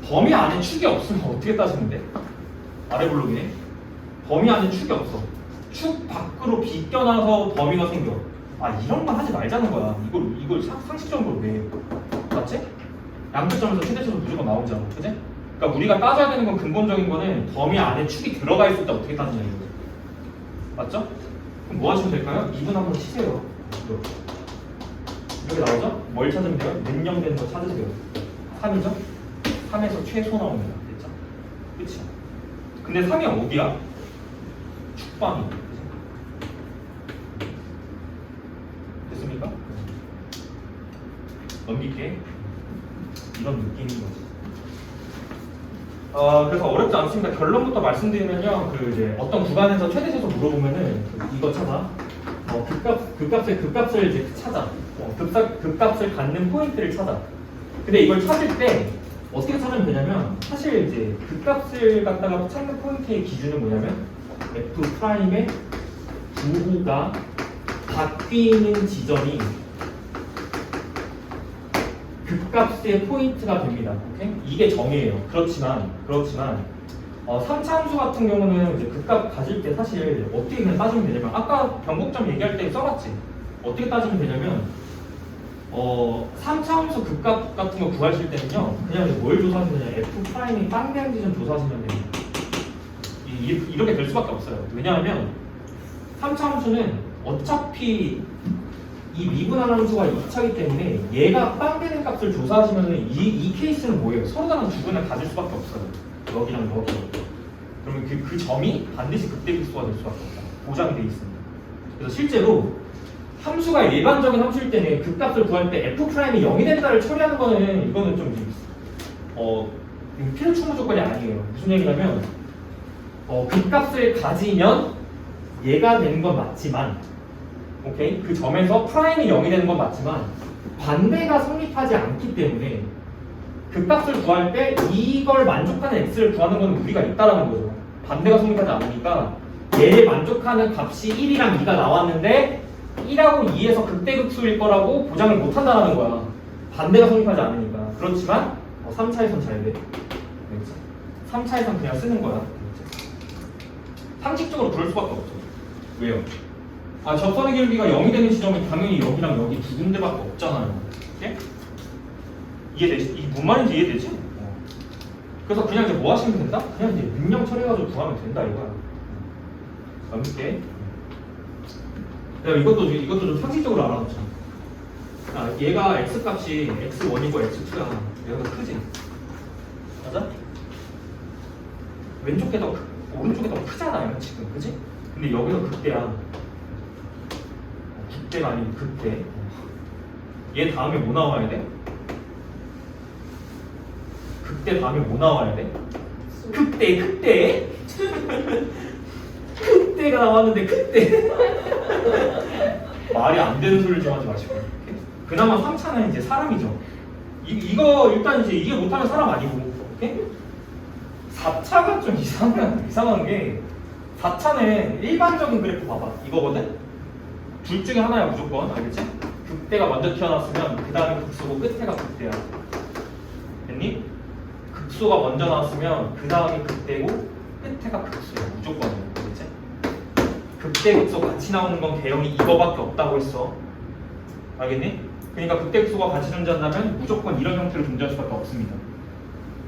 범위 안에 축이 없으면 어떻게 따지면 돼? 아래 블록이네. 범위 안에 축이 없어. 축 밖으로 비껴나서 범위가 생겨. 이런 건 하지 말자는 거야. 이걸 상식적으로 왜? 맞지? 양표점에서 최대차수 무조건 나오잖아. 그지? 그러니까 우리가 따져야 되는 건 근본적인 거는 범위 안에 축이 들어가 있을 때 어떻게 따지냐 이거. 맞죠? 그럼 뭐 하시면 될까요? 2분 한번 치세요. 이렇게 나오죠? 뭘 찾으면 돼요? 능력된 거 찾으세요. 3이죠? 3에서 최소 나옵니다. 됐죠? 그치? 근데 3이 어디야? 축방이. 됐습니까? 넘길게. 이런 느낌인 거지. 그래서 어렵지 않습니다. 결론부터 말씀드리면요. 이제 어떤 구간에서 최대차수 물어보면은 이거 찾아. 극값을 이제 찾아. 극값을 갖는 포인트를 찾아. 근데 이걸 찾을 때 어떻게 찾으면 되냐면 사실 이제 극값을 갖다가 찾는 포인트의 기준은 뭐냐면 F'의 부호가 바뀌는 지점이 극값의 포인트가 됩니다. 오케이? 이게 정의예요. 그렇지만 3차 함수 같은 경우는 이제 극값 가질 때 사실 어떻게 그냥 따지면 되냐면 아까 변곡점 얘기할 때 써봤지? 어떻게 따지면 되냐면 3차 함수 극값 같은 거 구하실 때는요 그냥 뭘 조사하시면 되냐 F'이 빵대한 지점 조사하시면 됩니다. 이렇게 될 수밖에 없어요. 왜냐하면 3차 함수는 어차피 이 미분하는 함수가 2차이기 때문에 얘가 빵되는 값을 조사하시면 이 케이스는 뭐예요? 서로 다른 주근을 가질 수밖에 없어요. 여기랑 여기. 그러면 그 점이 반드시 극대극소가 될 수밖에 없다. 보장이 되어 있습니다. 그래서 실제로 함수가 일반적인 함수일 때는 그 값을 구할 때 f'이 0이 된다를 처리하는 거는 이거는 좀 필요 충분 조건이 아니에요. 무슨 얘기냐면 그 값을 가지면 얘가 되는 건 맞지만 오케이? 그 점에서 프라임이 0이 되는 건 맞지만 반대가 성립하지 않기 때문에 그 값을 구할 때 이걸 만족하는 x를 구하는 건 우리가 있다라는 거죠. 반대가 성립하지 않으니까 얘를 만족하는 값이 1이랑 2가 나왔는데 1하고 2에서 극대극소일 거라고 보장을 못 한다는 거야. 반대가 성립하지 않으니까. 그렇지만 3차에선 잘 돼. 3차에선 그냥 쓰는 거야. 상식적으로 그럴 수밖에 없죠. 왜요? 접선의 길이가 0이 되는 지점은 당연히 여기랑 여기 두 군데밖에 없잖아요. 예? 이해되지? 이게 뭔 말인지 이해되지? 그래서 그냥 이제 뭐 하시면 된다? 그냥 이제 능력 처리해가지고 구하면 된다 이거야. 넘게. 이것도 좀 상식적으로 알아놓자. 얘가 x 값이 x1이고 x2야. 얘가 더 크지? 맞아? 왼쪽에 더 오른쪽에 더 크잖아요 지금, 그지? 근데 여기서 극대야. 극대가 아닌 극대. 얘 다음에 뭐 나와야 돼? 극대 다음에 뭐 나와야 돼? 극대. 극대가 나왔는데 극대. 말이 안 되는 소리를 좀 하지 마시고. 그나마 3차는 이제 사람이죠. 이거 일단 이제 이해 못하면 사람 아니고. 오케이? 4차가 좀 이상한 게 4차는 일반적인 그래프 봐봐. 이거거든? 둘 중에 하나야 무조건. 알겠지? 극대가 먼저 튀어나왔으면 그 다음에 극소고 끝에가 극대야. 됐니? 극소가 먼저 나왔으면 그 다음이 극대고 끝에가 극소야. 무조건이야. 알겠지? 극대 극소 같이 나오는 건 개형이 이거밖에 없다고 했어. 알겠니? 그러니까 극대 극소가 같이 존재한다면 무조건 이런 형태로 존재할 수밖에 없습니다.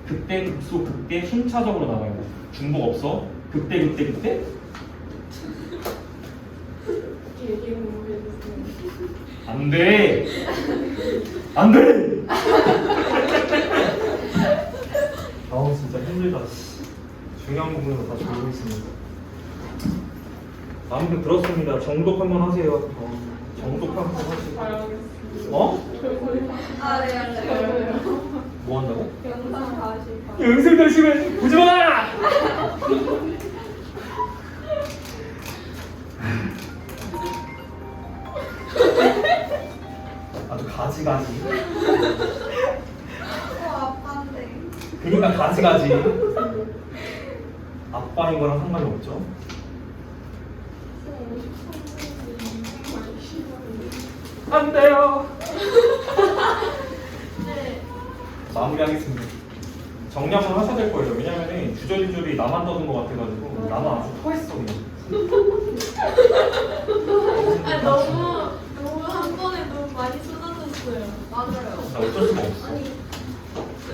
극대 극소 극대 순차적으로 나와요. 중복 없어. 극대. 얘기 공부해주세요. 안 돼. 아우 진짜 힘들다. 중요한 부분으로 다 졸고 있습니다. 아무튼 그렇습니다. 정독 한번 하세요. 정독 한번 하시고. 알겠습니다. 네, 알겠습니다. 뭐 한다고? 영상 다시 봐요. 영상 다시면 보지 마! 아주 가지가지. 아빠인데. 그러니까 가지가지. 아빠인 거랑 상관이 없죠. 안 돼요. 네. 마무리하겠습니다. 정리 한번 하셔야 될 거예요. 왜냐면은 주저리주저리 나만 떠든 것 같아가지고 나는 아주 토했어 그냥. 아니, 너무 한 번에 너무 많이 쏟아졌어요. 맞아요. 나 어쩔 수가 없어. 아니,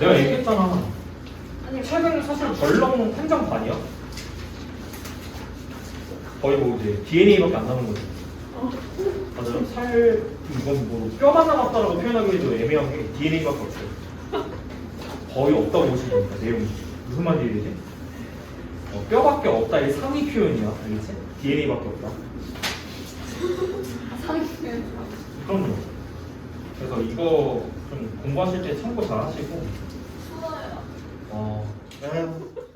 내가 얘기했잖아. 아니, 책은 사실 벌렁 한장반이야. 거의 뭐 이제 DNA밖에 안 남은 거지. 맞아요. 이건 뭐 뼈만 남았다라고 표현하기에도 애매한 게 DNA밖에 없어요. 거의 없다고 보시면 됩니다. 내용이 무슨 말인지 이해되지? 뼈밖에 없다 이 상위 표현이야. 알겠지? DNA밖에 없다. 상의해요. 그럼요. 그래서 이거 좀 공부하실 때 참고 잘 하시고. 수고해요. 에휴.